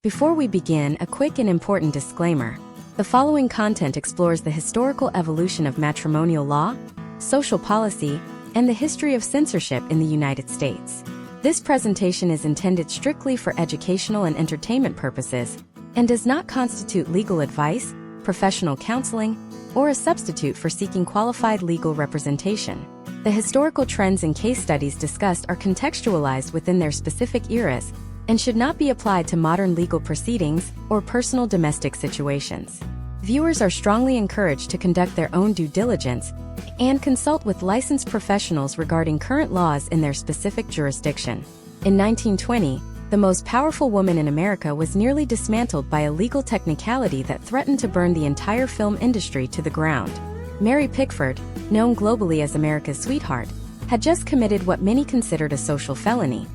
Before we begin, a quick and important disclaimer. The following content explores the historical evolution of matrimonial law, social policy, and the history of censorship in the United States. This presentation is intended strictly for educational and entertainment purposes and does not constitute legal advice, professional counseling, or a substitute for seeking qualified legal representation. The historical trends and case studies discussed are contextualized within their specific eras and should not be applied to modern legal proceedings or personal domestic situations. Viewers are strongly encouraged to conduct their own due diligence and consult with licensed professionals regarding current laws in their specific jurisdiction. In 1920, the most powerful woman in America was nearly dismantled by a legal technicality that threatened to burn the entire film industry to the ground. Mary Pickford, known globally as America's sweetheart, had just committed what many considered a social felony.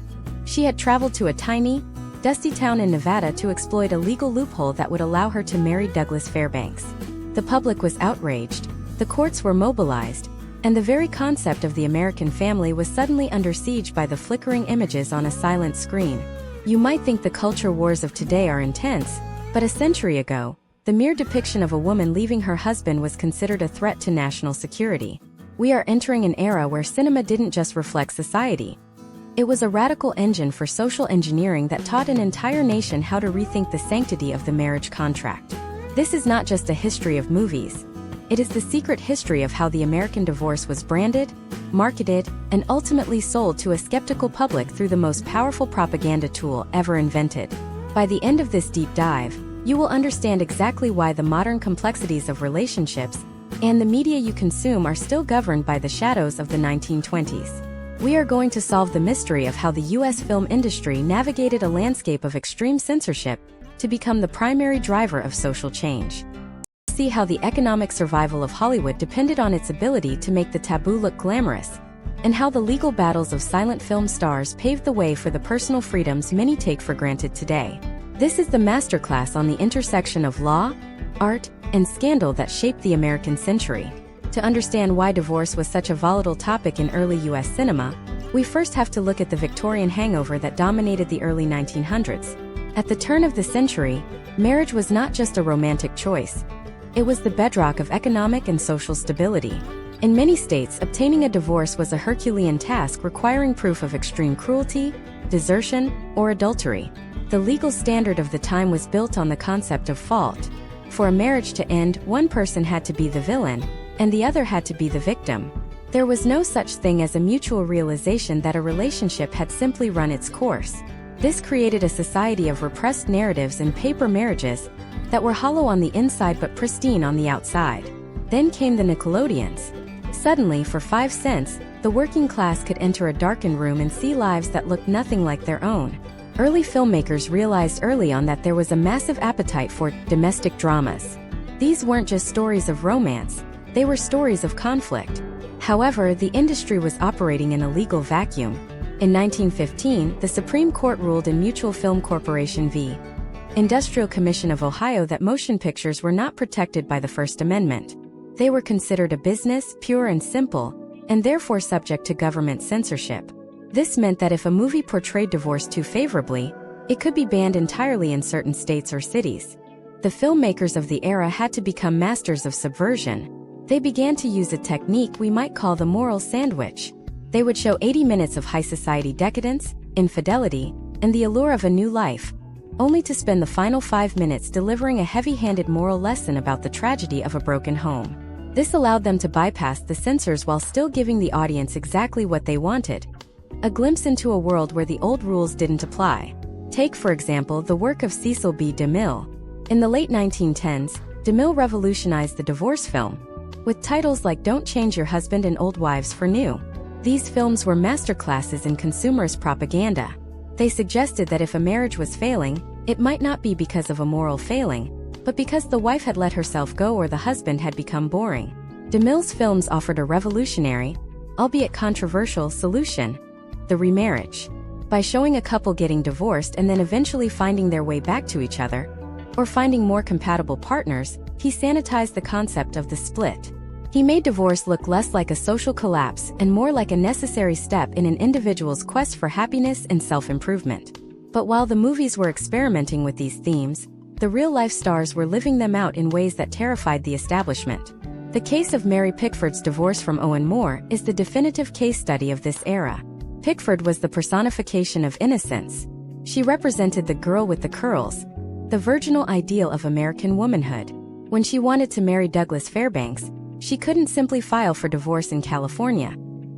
She had traveled to a tiny, dusty town in Nevada to exploit a legal loophole that would allow her to marry Douglas Fairbanks. The public was outraged, the courts were mobilized, and the very concept of the American family was suddenly under siege by the flickering images on a silent screen. You might think the culture wars of today are intense, but a century ago, the mere depiction of a woman leaving her husband was considered a threat to national security. We are entering an era where cinema didn't just reflect society. It was a radical engine for social engineering that taught an entire nation how to rethink the sanctity of the marriage contract. This is not just a history of movies. It is the secret history of how the American divorce was branded, marketed, and ultimately sold to a skeptical public through the most powerful propaganda tool ever invented. By the end of this deep dive, you will understand exactly why the modern complexities of relationships and the media you consume are still governed by the shadows of the 1920s. We are going to solve the mystery of how the U.S. film industry navigated a landscape of extreme censorship to become the primary driver of social change. See how the economic survival of Hollywood depended on its ability to make the taboo look glamorous, and how the legal battles of silent film stars paved the way for the personal freedoms many take for granted today. This is the masterclass on the intersection of law, art, and scandal that shaped the American century. To understand why divorce was such a volatile topic in early U.S. cinema, we first have to look at the Victorian hangover that dominated the early 1900s. At the turn of the century, marriage was not just a romantic choice. It was the bedrock of economic and social stability. In many states, obtaining a divorce was a Herculean task requiring proof of extreme cruelty, desertion, or adultery. The legal standard of the time was built on the concept of fault. For a marriage to end, one person had to be the villain, and the other had to be the victim. There was no such thing as a mutual realization that a relationship had simply run its course. This created a society of repressed narratives and paper marriages that were hollow on the inside but pristine on the outside. Then came the Nickelodeons. Suddenly, for 5 cents, the working class could enter a darkened room and see lives that looked nothing like their own. Early filmmakers realized early on that there was a massive appetite for domestic dramas. These weren't just stories of romance, they were stories of conflict. However, the industry was operating in a legal vacuum. In 1915, the Supreme Court ruled in Mutual Film Corporation v. Industrial Commission of Ohio that motion pictures were not protected by the First Amendment. They were considered a business, pure and simple, and therefore subject to government censorship. This meant that if a movie portrayed divorce too favorably, it could be banned entirely in certain states or cities. The filmmakers of the era had to become masters of subversion. They began to use a technique we might call the moral sandwich. They would show 80 minutes of high society decadence, infidelity, and the allure of a new life, only to spend the final 5 minutes delivering a heavy-handed moral lesson about the tragedy of a broken home. This allowed them to bypass the censors while still giving the audience exactly what they wanted: a glimpse into a world where the old rules didn't apply. Take, for example, the work of Cecil B. DeMille. In the late 1910s, DeMille revolutionized the divorce film, with titles like Don't Change Your Husband and Old Wives for New. These films were masterclasses in consumerist propaganda. They suggested that if a marriage was failing, it might not be because of a moral failing, but because the wife had let herself go or the husband had become boring. DeMille's films offered a revolutionary, albeit controversial, solution: the remarriage. By showing a couple getting divorced and then eventually finding their way back to each other, or finding more compatible partners, he sanitized the concept of the split. He made divorce look less like a social collapse and more like a necessary step in an individual's quest for happiness and self-improvement. But while the movies were experimenting with these themes, the real-life stars were living them out in ways that terrified the establishment. The case of Mary Pickford's divorce from Owen Moore is the definitive case study of this era. Pickford was the personification of innocence. She represented the girl with the curls, the virginal ideal of American womanhood. When she wanted to marry Douglas Fairbanks, she couldn't simply file for divorce in California,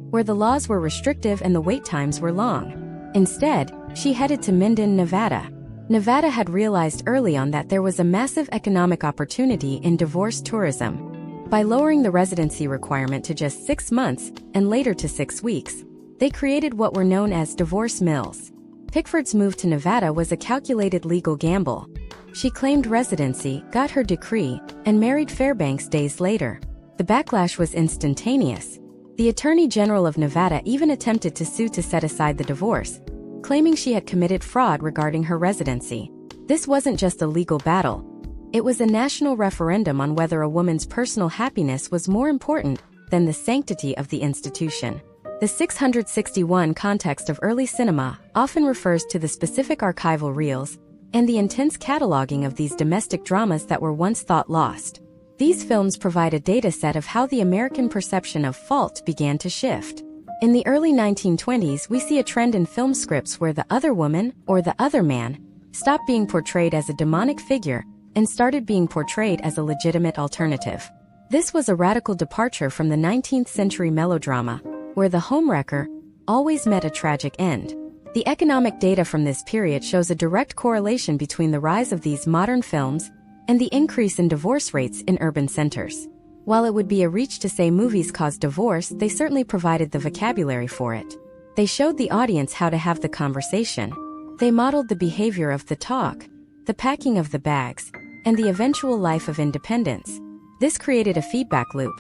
where the laws were restrictive and the wait times were long. Instead, she headed to Minden, Nevada. Nevada had realized early on that there was a massive economic opportunity in divorce tourism. By lowering the residency requirement to just 6 months and later to 6 weeks, they created what were known as divorce mills. Pickford's move to Nevada was a calculated legal gamble. She claimed residency, got her decree, and married Fairbanks days later. The backlash was instantaneous. The Attorney General of Nevada even attempted to sue to set aside the divorce, claiming she had committed fraud regarding her residency. This wasn't just a legal battle. It was a national referendum on whether a woman's personal happiness was more important than the sanctity of the institution. The 661 context of early cinema often refers to the specific archival reels and the intense cataloging of these domestic dramas that were once thought lost. These films provide a data set of how the American perception of fault began to shift. In the early 1920s, we see a trend in film scripts where the other woman, or the other man, stopped being portrayed as a demonic figure and started being portrayed as a legitimate alternative. This was a radical departure from the 19th century melodrama, where the homewrecker always met a tragic end. The economic data from this period shows a direct correlation between the rise of these modern films and the increase in divorce rates in urban centers. While it would be a reach to say movies caused divorce, they certainly provided the vocabulary for it. They showed the audience how to have the conversation. They modeled the behavior of the talk, the packing of the bags, and the eventual life of independence. This created a feedback loop.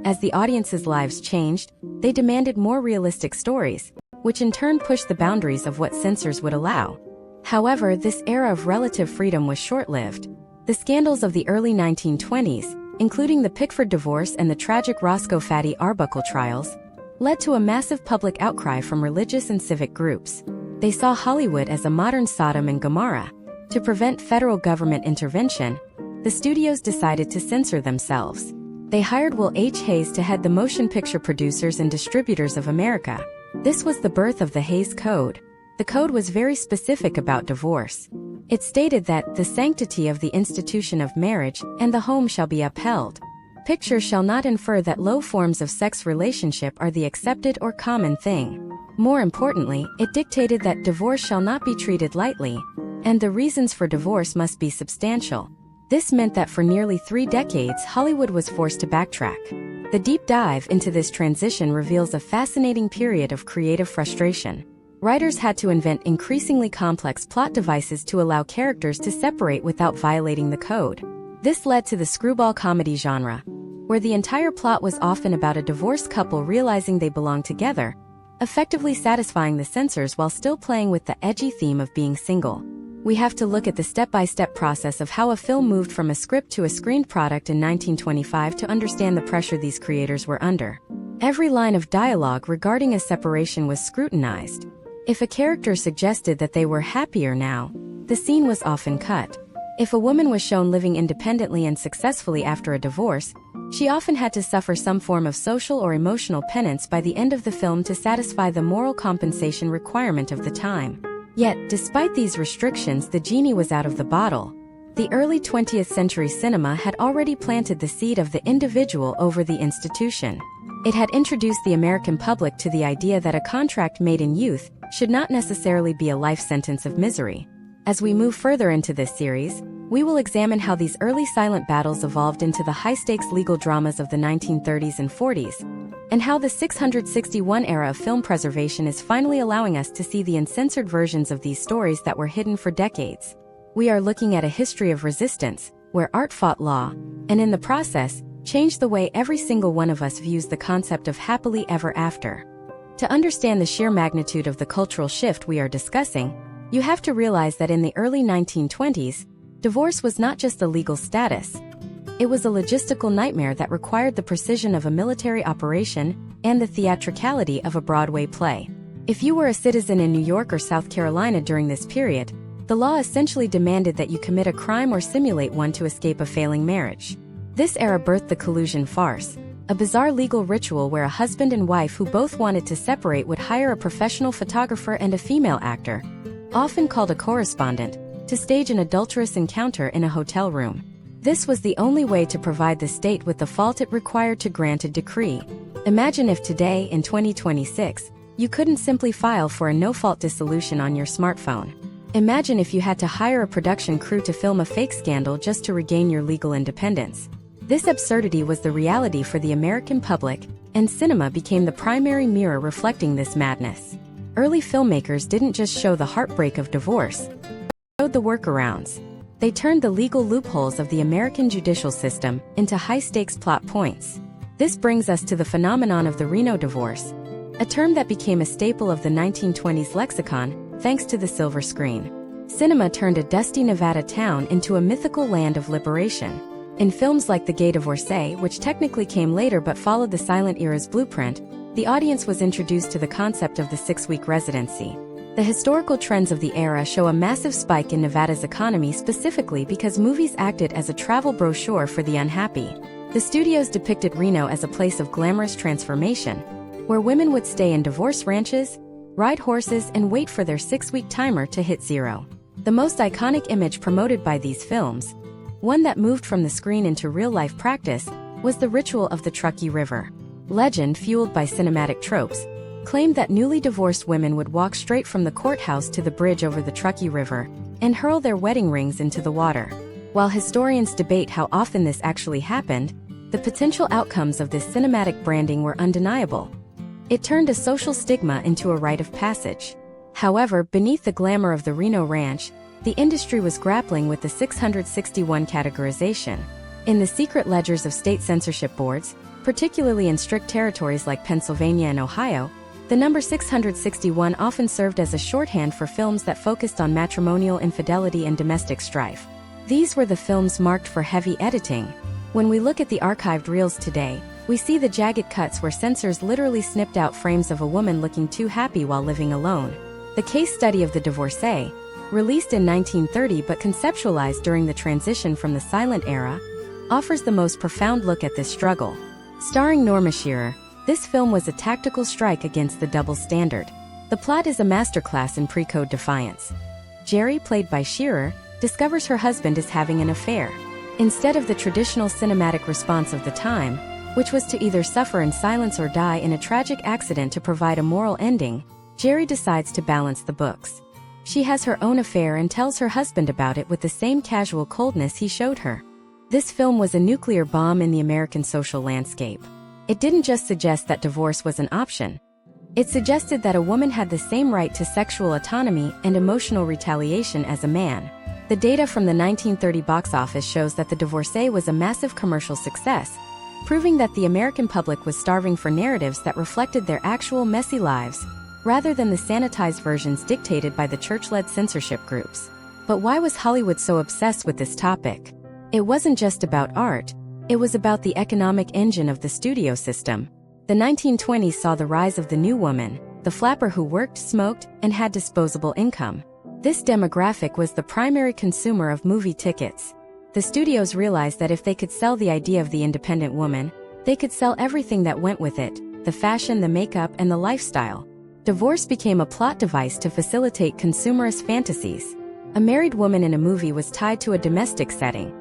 As the audience's lives changed, they demanded more realistic stories, which in turn pushed the boundaries of what censors would allow. However, this era of relative freedom was short-lived. The scandals of the early 1920s, including the Pickford divorce and the tragic Roscoe Fatty Arbuckle trials, led to a massive public outcry from religious and civic groups. They saw Hollywood as a modern Sodom and Gomorrah. To prevent federal government intervention, the studios decided to censor themselves. They hired Will H. Hays to head the Motion Picture Producers and Distributors of America. This was the birth of the Hays Code. The code was very specific about divorce. It stated that the sanctity of the institution of marriage and the home shall be upheld. Pictures shall not infer that low forms of sex relationship are the accepted or common thing. More importantly, it dictated that divorce shall not be treated lightly, and the reasons for divorce must be substantial. This meant that for nearly 3 decades, Hollywood was forced to backtrack. The deep dive into this transition reveals a fascinating period of creative frustration. Writers had to invent increasingly complex plot devices to allow characters to separate without violating the code. This led to the screwball comedy genre, where the entire plot was often about a divorced couple realizing they belong together, effectively satisfying the censors while still playing with the edgy theme of being single. We have to look at the step-by-step process of how a film moved from a script to a screened product in 1925 to understand the pressure these creators were under. Every line of dialogue regarding a separation was scrutinized. If a character suggested that they were happier now, the scene was often cut. If a woman was shown living independently and successfully after a divorce, she often had to suffer some form of social or emotional penance by the end of the film to satisfy the moral compensation requirement of the time. Yet, despite these restrictions, the genie was out of the bottle. The early 20th century cinema had already planted the seed of the individual over the institution. It had introduced the American public to the idea that a contract made in youth should not necessarily be a life sentence of misery. As we move further into this series, we will examine how these early silent battles evolved into the high-stakes legal dramas of the 1930s and 40s, and how the 661 era of film preservation is finally allowing us to see the uncensored versions of these stories that were hidden for decades. We are looking at a history of resistance, where art fought law, and in the process, changed the way every single one of us views the concept of happily ever after. To understand the sheer magnitude of the cultural shift we are discussing, you have to realize that in the early 1920s, divorce was not just a legal status. It was a logistical nightmare that required the precision of a military operation and the theatricality of a Broadway play. If you were a citizen in New York or South Carolina during this period, the law essentially demanded that you commit a crime or simulate one to escape a failing marriage. This era birthed the collusion farce, a bizarre legal ritual where a husband and wife who both wanted to separate would hire a professional photographer and a female actor, often called a correspondent, to stage an adulterous encounter in a hotel room. This was the only way to provide the state with the fault it required to grant a decree. Imagine if today, in 2026, you couldn't simply file for a no-fault dissolution on your smartphone. Imagine if you had to hire a production crew to film a fake scandal just to regain your legal independence. This absurdity was the reality for the American public, and cinema became the primary mirror reflecting this madness. Early filmmakers didn't just show the heartbreak of divorce, they showed the workarounds. They turned the legal loopholes of the American judicial system into high-stakes plot points. This brings us to the phenomenon of the Reno divorce, a term that became a staple of the 1920s lexicon thanks to the silver screen. Cinema turned a dusty Nevada town into a mythical land of liberation. In films like The Gay Divorcee, which technically came later but followed the silent era's blueprint, the audience was introduced to the concept of the 6-week residency. The historical trends of the era show a massive spike in Nevada's economy specifically because movies acted as a travel brochure for the unhappy. The studios depicted Reno as a place of glamorous transformation, where women would stay in divorce ranches, ride horses, and wait for their 6-week timer to hit zero. The most iconic image promoted by these films, one that moved from the screen into real-life practice, was the ritual of the Truckee River. Legend, fueled by cinematic tropes, claimed that newly divorced women would walk straight from the courthouse to the bridge over the Truckee River and hurl their wedding rings into the water. While historians debate how often this actually happened, the potential outcomes of this cinematic branding were undeniable. It turned a social stigma into a rite of passage. However, beneath the glamour of the Reno Ranch, the industry was grappling with the 661 categorization. In the secret ledgers of state censorship boards, particularly in strict territories like Pennsylvania and Ohio, the number 661 often served as a shorthand for films that focused on matrimonial infidelity and domestic strife. These were the films marked for heavy editing. When we look at the archived reels today, we see the jagged cuts where censors literally snipped out frames of a woman looking too happy while living alone. The case study of the divorcee, released in 1930 but conceptualized during the transition from the silent era, offers the most profound look at this struggle. Starring Norma Shearer, this film was a tactical strike against the double standard. The plot is a masterclass in pre-code defiance. Jerry, played by Shearer, discovers her husband is having an affair. Instead of the traditional cinematic response of the time, which was to either suffer in silence or die in a tragic accident to provide a moral ending, Jerry decides to balance the books. She has her own affair and tells her husband about it with the same casual coldness he showed her. This film was a nuclear bomb in the American social landscape. It didn't just suggest that divorce was an option. It suggested that a woman had the same right to sexual autonomy and emotional retaliation as a man. The data from the 1930 box office shows that The Divorcee was a massive commercial success, proving that the American public was starving for narratives that reflected their actual messy lives, rather than the sanitized versions dictated by the church-led censorship groups. But why was Hollywood so obsessed with this topic? It wasn't just about art, it was about the economic engine of the studio system. The 1920s saw the rise of the new woman, the flapper who worked, smoked, and had disposable income. This demographic was the primary consumer of movie tickets. The studios realized that if they could sell the idea of the independent woman, they could sell everything that went with it, the fashion, the makeup, and the lifestyle. Divorce became a plot device to facilitate consumerist fantasies. A married woman in a movie was tied to a domestic setting.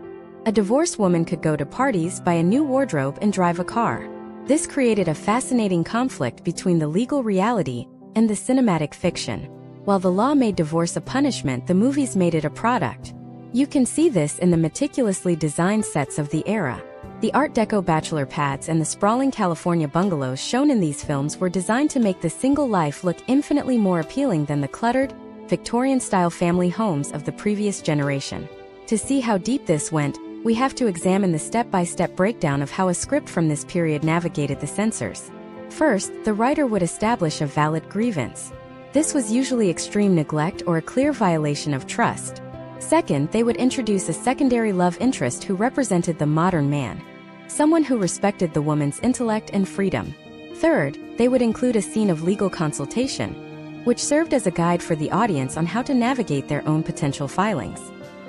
A divorced woman could go to parties, buy a new wardrobe, and drive a car. This created a fascinating conflict between the legal reality and the cinematic fiction. While the law made divorce a punishment, the movies made it a product. You can see this in the meticulously designed sets of the era. The Art Deco bachelor pads and the sprawling California bungalows shown in these films were designed to make the single life look infinitely more appealing than the cluttered, Victorian-style family homes of the previous generation. To see how deep this went, we have to examine the step-by-step breakdown of how a script from this period navigated the censors. First, the writer would establish a valid grievance. This was usually extreme neglect or a clear violation of trust. Second, they would introduce a secondary love interest who represented the modern man, someone who respected the woman's intellect and freedom. Third, they would include a scene of legal consultation, which served as a guide for the audience on how to navigate their own potential filings.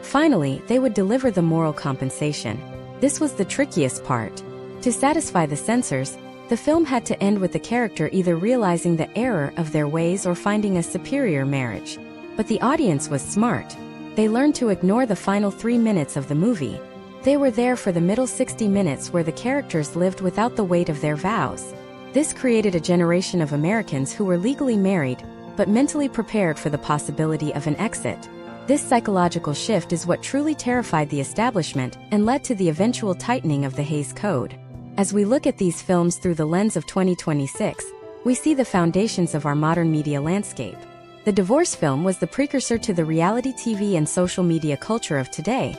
Finally, they would deliver the moral compensation. This was the trickiest part. To satisfy the censors, the film had to end with the character either realizing the error of their ways or finding a superior marriage. But the audience was smart. They learned to ignore the final 3 minutes of the movie. They were there for the middle 60 minutes where the characters lived without the weight of their vows. This created a generation of Americans who were legally married, but mentally prepared for the possibility of an exit. This psychological shift is what truly terrified the establishment and led to the eventual tightening of the Hays Code. As we look at these films through the lens of 2026, we see the foundations of our modern media landscape. The divorce film was the precursor to the reality TV and social media culture of today,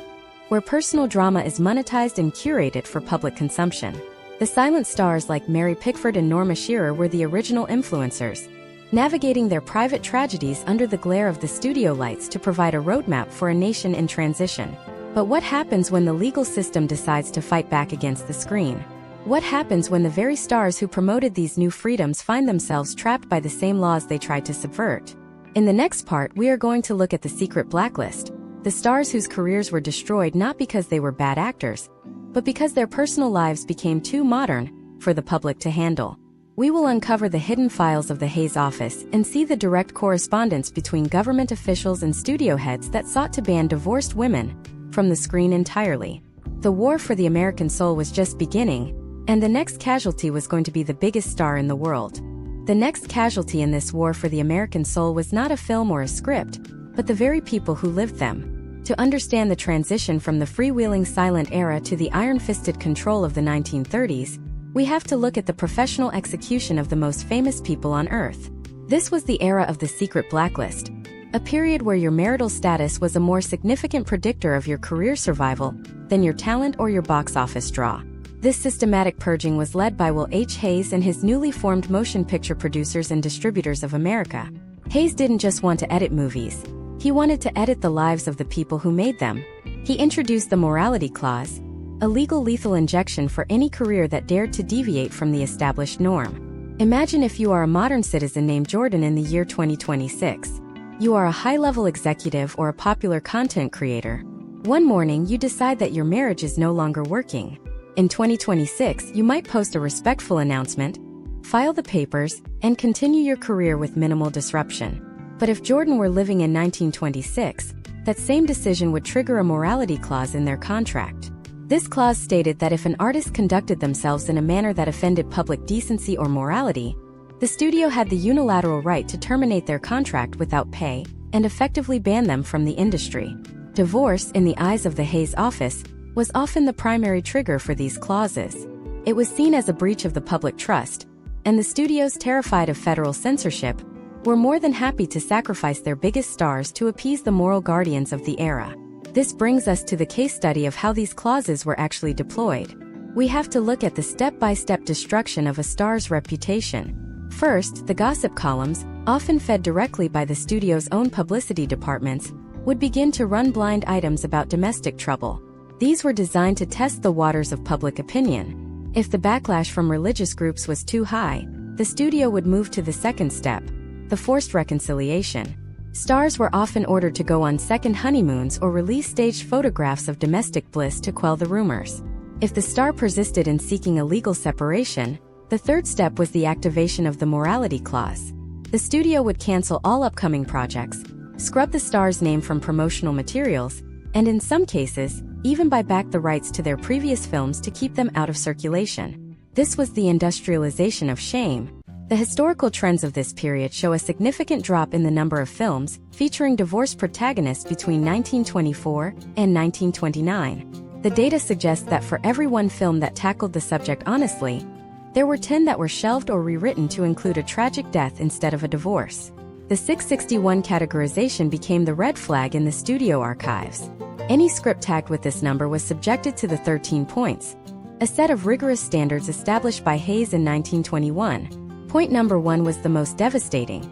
where personal drama is monetized and curated for public consumption. The silent stars like Mary Pickford and Norma Shearer were the original influencers, navigating their private tragedies under the glare of the studio lights to provide a roadmap for a nation in transition. But what happens when the legal system decides to fight back against the screen? What happens when the very stars who promoted these new freedoms find themselves trapped by the same laws they tried to subvert? In the next part, we are going to look at the secret blacklist, the stars whose careers were destroyed not because they were bad actors, but because their personal lives became too modern for the public to handle. We will uncover the hidden files of the Hays office and see the direct correspondence between government officials and studio heads that sought to ban divorced women from the screen entirely. The war for the American soul was just beginning, and the next casualty was going to be the biggest star in the world. The next casualty in this war for the American soul was not a film or a script, but the very people who lived them. To understand the transition from the freewheeling silent era to the iron-fisted control of the 1930s, we have to look at the professional execution of the most famous people on Earth. This was the era of the secret blacklist, a period where your marital status was a more significant predictor of your career survival than your talent or your box office draw. This systematic purging was led by Will H. Hays and his newly formed Motion Picture Producers and Distributors of America. Hays didn't just want to edit movies. He wanted to edit the lives of the people who made them. He introduced the morality clause, a legal lethal injection for any career that dared to deviate from the established norm. Imagine if you are a modern citizen named Jordan in the year 2026. You are a high-level executive or a popular content creator. One morning, you decide that your marriage is no longer working. In 2026, you might post a respectful announcement, file the papers, and continue your career with minimal disruption. But if Jordan were living in 1926, that same decision would trigger a morality clause in their contract. This clause stated that if an artist conducted themselves in a manner that offended public decency or morality, the studio had the unilateral right to terminate their contract without pay and effectively ban them from the industry. Divorce, in the eyes of the Hays office, was often the primary trigger for these clauses. It was seen as a breach of the public trust, and the studios, terrified of federal censorship, were more than happy to sacrifice their biggest stars to appease the moral guardians of the era. This brings us to the case study of how these clauses were actually deployed. We have to look at the step-by-step destruction of a star's reputation. First, the gossip columns, often fed directly by the studio's own publicity departments, would begin to run blind items about domestic trouble. These were designed to test the waters of public opinion. If the backlash from religious groups was too high, the studio would move to the second step, the forced reconciliation. Stars were often ordered to go on second honeymoons or release staged photographs of domestic bliss to quell the rumors. If the star persisted in seeking a legal separation, the third step was the activation of the morality clause. The studio would cancel all upcoming projects, scrub the star's name from promotional materials, and in some cases, even buy back the rights to their previous films to keep them out of circulation. This was the industrialization of shame. The historical trends of this period show a significant drop in the number of films featuring divorced protagonists between 1924 and 1929. The data suggests that for every one film that tackled the subject honestly, there were 10 that were shelved or rewritten to include a tragic death instead of a divorce. The 661 categorization became the red flag in the studio archives. Any script tagged with this number was subjected to the 13 points, a set of rigorous standards established by Hays in 1921. Point number 1 was the most devastating.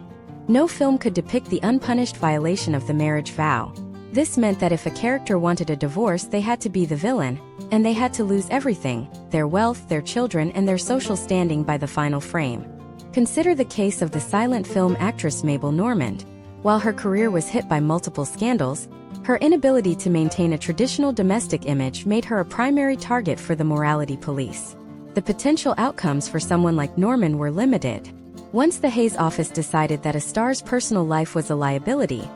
No film could depict the unpunished violation of the marriage vow. This meant that if a character wanted a divorce, they had to be the villain, and they had to lose everything, their wealth, their children, and their social standing by the final frame. Consider the case of the silent film actress Mabel Normand. While her career was hit by multiple scandals, her inability to maintain a traditional domestic image made her a primary target for the morality police. The potential outcomes for someone like Normand were limited. Once the Hays office decided that a star's personal life was a liability,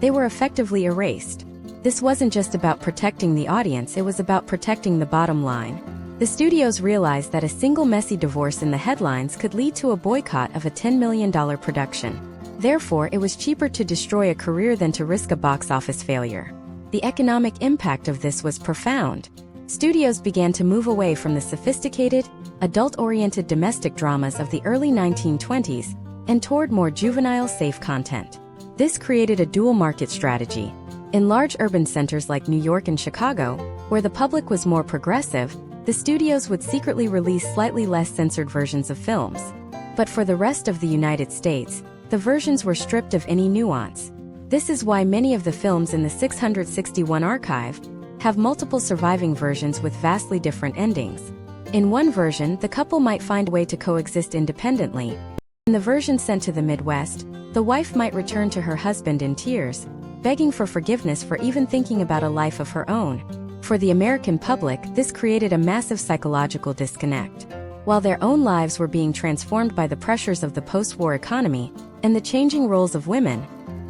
they were effectively erased. This wasn't just about protecting the audience, it was about protecting the bottom line. The studios realized that a single messy divorce in the headlines could lead to a boycott of a $10 million production. Therefore, it was cheaper to destroy a career than to risk a box office failure. The economic impact of this was profound. Studios began to move away from the sophisticated, adult-oriented domestic dramas of the early 1920s and toward more juvenile, safe content. This created a dual market strategy. In large urban centers like New York and Chicago, where the public was more progressive, the studios would secretly release slightly less censored versions of films. But for the rest of the United States, the versions were stripped of any nuance. This is why many of the films in the 661 archive have multiple surviving versions with vastly different endings. In one version, the couple might find a way to coexist independently. In the version sent to the Midwest, the wife might return to her husband in tears, begging for forgiveness for even thinking about a life of her own. For the American public, this created a massive psychological disconnect. While their own lives were being transformed by the pressures of the post-war economy and the changing roles of women,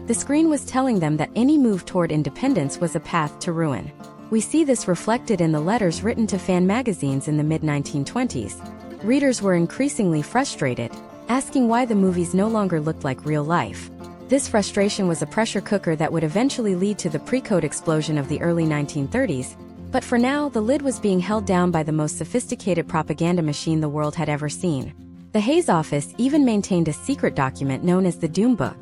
the screen was telling them that any move toward independence was a path to ruin. We see this reflected in the letters written to fan magazines in the mid-1920s. Readers were increasingly frustrated, asking why the movies no longer looked like real life. This frustration was a pressure cooker that would eventually lead to the pre-code explosion of the early 1930s, but for now, the lid was being held down by the most sophisticated propaganda machine the world had ever seen. The Hays office even maintained a secret document known as the Doom Book.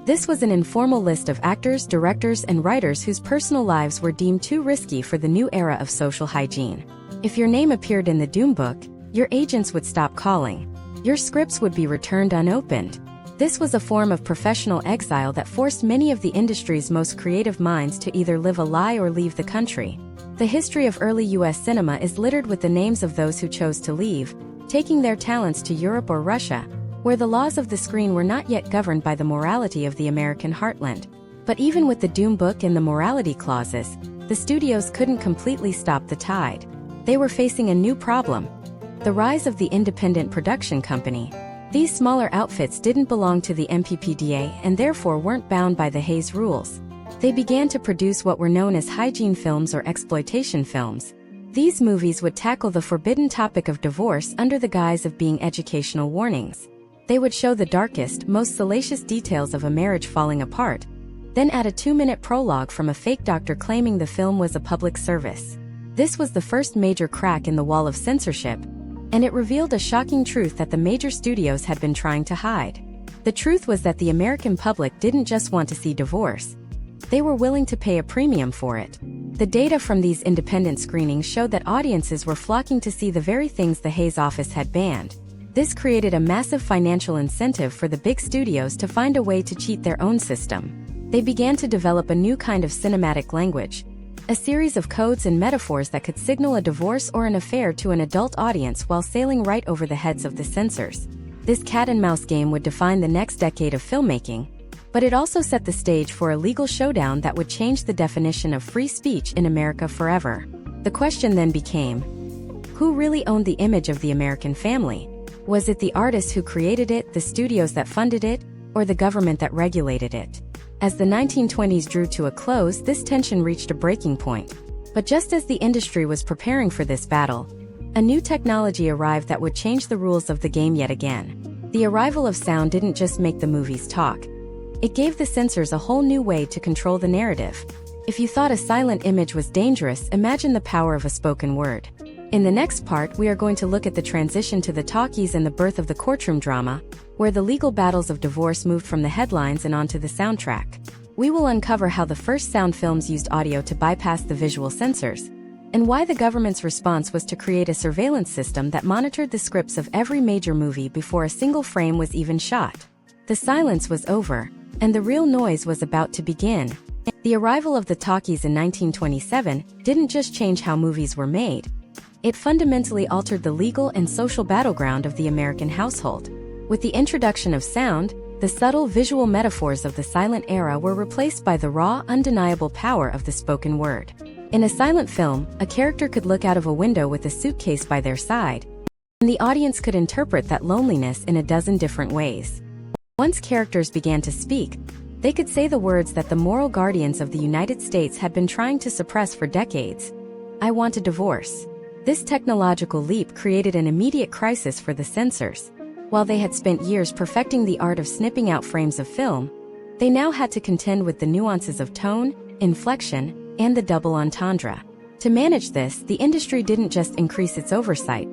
This was an informal list of actors, directors, and writers whose personal lives were deemed too risky for the new era of social hygiene. If your name appeared in the Doom Book, your agents would stop calling. Your scripts would be returned unopened. This was a form of professional exile that forced many of the industry's most creative minds to either live a lie or leave the country. The history of early U.S. cinema is littered with the names of those who chose to leave, taking their talents to Europe or Russia, where the laws of the screen were not yet governed by the morality of the American heartland. But even with the Doom Book and the morality clauses, the studios couldn't completely stop the tide. They were facing a new problem: the rise of the independent production company. These smaller outfits didn't belong to the MPPDA and therefore weren't bound by the Hays rules. They began to produce what were known as hygiene films or exploitation films. These movies would tackle the forbidden topic of divorce under the guise of being educational warnings. They would show the darkest, most salacious details of a marriage falling apart, then add a 2-minute prologue from a fake doctor claiming the film was a public service. This was the first major crack in the wall of censorship, and it revealed a shocking truth that the major studios had been trying to hide. The truth was that the American public didn't just want to see divorce. They were willing to pay a premium for it. The data from these independent screenings showed that audiences were flocking to see the very things the Hays office had banned. This created a massive financial incentive for the big studios to find a way to cheat their own system. They began to develop a new kind of cinematic language, a series of codes and metaphors that could signal a divorce or an affair to an adult audience while sailing right over the heads of the censors. This cat-and-mouse game would define the next decade of filmmaking, but it also set the stage for a legal showdown that would change the definition of free speech in America forever. The question then became, who really owned the image of the American family? Was it the artists who created it, the studios that funded it, or the government that regulated it? As the 1920s drew to a close, this tension reached a breaking point. But just as the industry was preparing for this battle, a new technology arrived that would change the rules of the game yet again. The arrival of sound didn't just make the movies talk. It gave the censors a whole new way to control the narrative. If you thought a silent image was dangerous, imagine the power of a spoken word. In the next part, we are going to look at the transition to the talkies and the birth of the courtroom drama, where the legal battles of divorce moved from the headlines and onto the soundtrack. We will uncover how the first sound films used audio to bypass the visual censors, and why the government's response was to create a surveillance system that monitored the scripts of every major movie before a single frame was even shot. The silence was over, and the real noise was about to begin. The arrival of the talkies in 1927 didn't just change how movies were made. It fundamentally altered the legal and social battleground of the American household. With the introduction of sound, the subtle visual metaphors of the silent era were replaced by the raw, undeniable power of the spoken word. In a silent film, a character could look out of a window with a suitcase by their side, and the audience could interpret that loneliness in a dozen different ways. Once characters began to speak, they could say the words that the moral guardians of the United States had been trying to suppress for decades. I want a divorce. This technological leap created an immediate crisis for the censors. While they had spent years perfecting the art of snipping out frames of film, they now had to contend with the nuances of tone, inflection, and the double entendre. To manage this, the industry didn't just increase its oversight.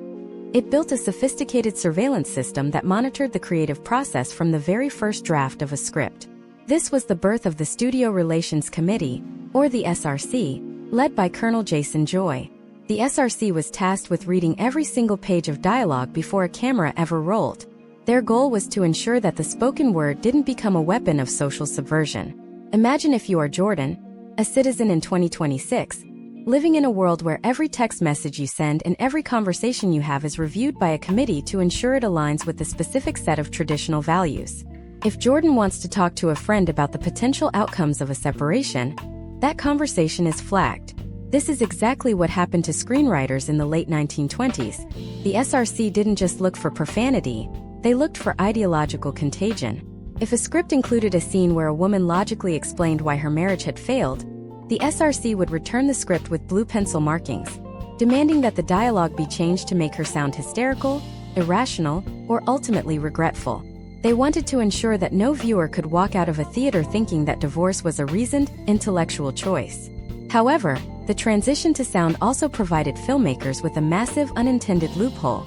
It built a sophisticated surveillance system that monitored the creative process from the very first draft of a script. This was the birth of the Studio Relations Committee, or the SRC, led by Colonel Jason Joy. The SRC was tasked with reading every single page of dialogue before a camera ever rolled. Their goal was to ensure that the spoken word didn't become a weapon of social subversion. Imagine if you are Jordan, a citizen in 2026, living in a world where every text message you send and every conversation you have is reviewed by a committee to ensure it aligns with the specific set of traditional values. If Jordan wants to talk to a friend about the potential outcomes of a separation, that conversation is flagged. This is exactly what happened to screenwriters in the late 1920s. The SRC didn't just look for profanity, they looked for ideological contagion. If a script included a scene where a woman logically explained why her marriage had failed, the SRC would return the script with blue pencil markings, demanding that the dialogue be changed to make her sound hysterical, irrational, or ultimately regretful. They wanted to ensure that no viewer could walk out of a theater thinking that divorce was a reasoned, intellectual choice. However, the transition to sound also provided filmmakers with a massive unintended loophole: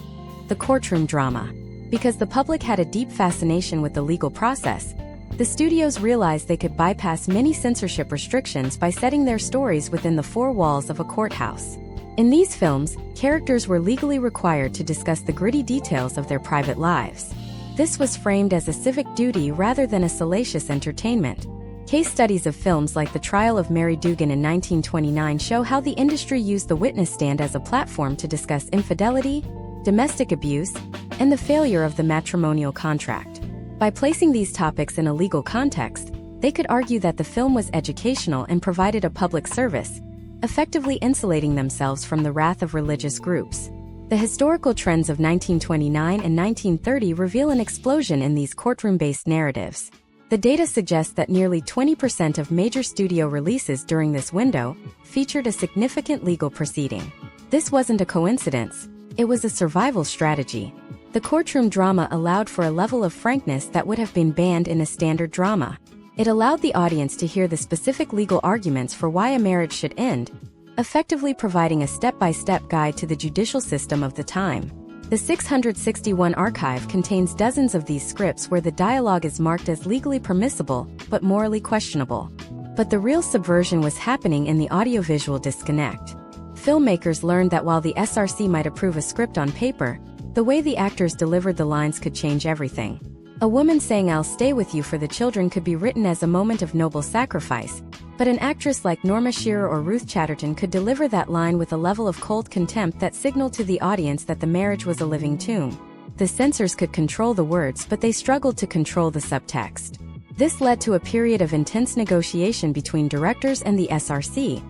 the courtroom drama. Because the public had a deep fascination with the legal process, the studios realized they could bypass many censorship restrictions by setting their stories within the four walls of a courthouse. In these films, characters were legally required to discuss the gritty details of their private lives. This was framed as a civic duty rather than a salacious entertainment. Case studies of films like The Trial of Mary Dugan in 1929 show how the industry used the witness stand as a platform to discuss infidelity, domestic abuse, and the failure of the matrimonial contract. By placing these topics in a legal context, they could argue that the film was educational and provided a public service, effectively insulating themselves from the wrath of religious groups. The historical trends of 1929 and 1930 reveal an explosion in these courtroom-based narratives. The data suggests that nearly 20% of major studio releases during this window featured a significant legal proceeding. This wasn't a coincidence, it was a survival strategy. The courtroom drama allowed for a level of frankness that would have been banned in a standard drama. It allowed the audience to hear the specific legal arguments for why a marriage should end, effectively providing a step-by-step guide to the judicial system of the time. The 661 archive contains dozens of these scripts where the dialogue is marked as legally permissible but morally questionable. But the real subversion was happening in the audiovisual disconnect. Filmmakers learned that while the SRC might approve a script on paper, the way the actors delivered the lines could change everything. A woman saying "I'll stay with you for the children" could be written as a moment of noble sacrifice, but an actress like Norma Shearer or Ruth Chatterton could deliver that line with a level of cold contempt that signaled to the audience that the marriage was a living tomb. The censors could control the words, but they struggled to control the subtext. This led to a period of intense negotiation between directors and the SRC,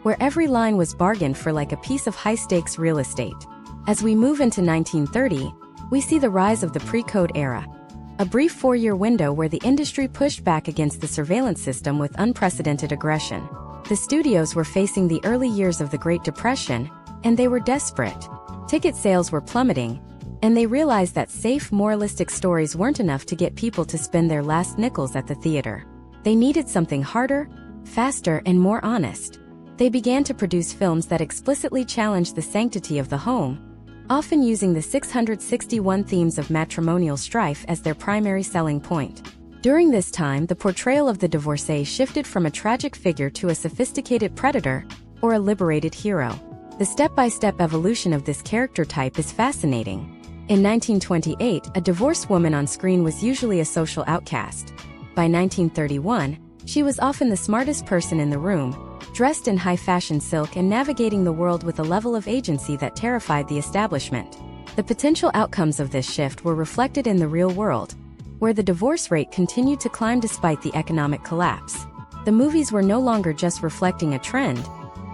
where every line was bargained for like a piece of high-stakes real estate. As we move into 1930, we see the rise of the pre-code era, a brief 4-year window where the industry pushed back against the surveillance system with unprecedented aggression. The studios were facing the early years of the Great Depression, and they were desperate. Ticket sales were plummeting, and they realized that safe, moralistic stories weren't enough to get people to spend their last nickels at the theater. They needed something harder, faster, and more honest. They began to produce films that explicitly challenged the sanctity of the home, often using the 661 themes of matrimonial strife as their primary selling point. During this time, the portrayal of the divorcee shifted from a tragic figure to a sophisticated predator, or a liberated hero. The step-by-step evolution of this character type is fascinating. In 1928, a divorced woman on screen was usually a social outcast. By 1931, she was often the smartest person in the room, dressed in high-fashion silk and navigating the world with a level of agency that terrified the establishment. The potential outcomes of this shift were reflected in the real world, where the divorce rate continued to climb despite the economic collapse. The movies were no longer just reflecting a trend,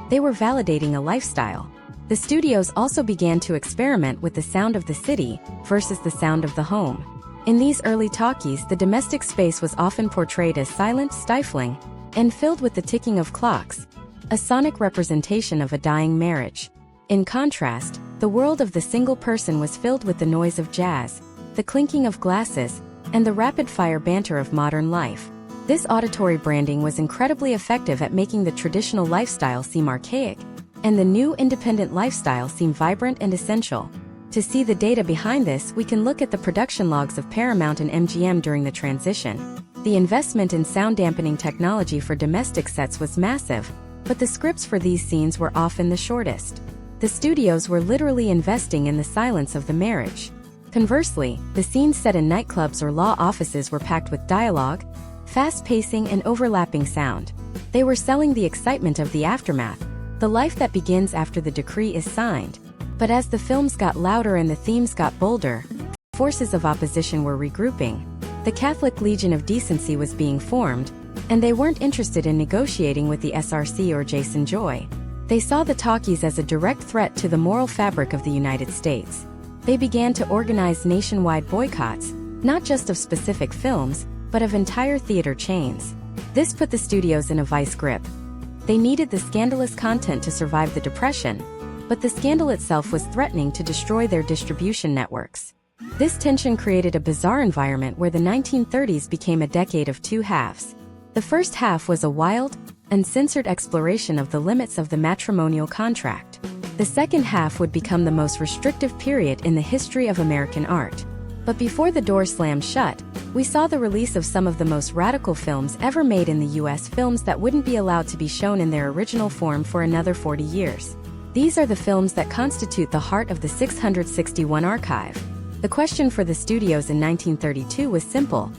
they were validating a lifestyle. The studios also began to experiment with the sound of the city versus the sound of the home. In these early talkies, the domestic space was often portrayed as silent, stifling, and filled with the ticking of clocks, a sonic representation of a dying marriage. In contrast, the world of the single person was filled with the noise of jazz, the clinking of glasses, and the rapid-fire banter of modern life. This auditory branding was incredibly effective at making the traditional lifestyle seem archaic, and the new independent lifestyle seem vibrant and essential. To see the data behind this, we can look at the production logs of Paramount and MGM during the transition. The investment in sound dampening technology for domestic sets was massive, but the scripts for these scenes were often the shortest. The studios were literally investing in the silence of the marriage. Conversely, the scenes set in nightclubs or law offices were packed with dialogue, fast pacing, and overlapping sound. They were selling the excitement of the aftermath, the life that begins after the decree is signed. But as the films got louder and the themes got bolder, forces of opposition were regrouping. The Catholic Legion of Decency was being formed, and they weren't interested in negotiating with the SRC or Jason Joy. They saw the talkies as a direct threat to the moral fabric of the United States. They began to organize nationwide boycotts, not just of specific films, but of entire theater chains. This put the studios in a vice grip. They needed the scandalous content to survive the Depression, but the scandal itself was threatening to destroy their distribution networks. This tension created a bizarre environment where the 1930s became a decade of two halves. The first half was a wild, uncensored exploration of the limits of the matrimonial contract. The second half would become the most restrictive period in the history of American art. But before the door slammed shut, we saw the release of some of the most radical films ever made in the US, films that wouldn't be allowed to be shown in their original form for another 40 years. These are the films that constitute the heart of the 661 archive. The question for the studios in 1932 was simple.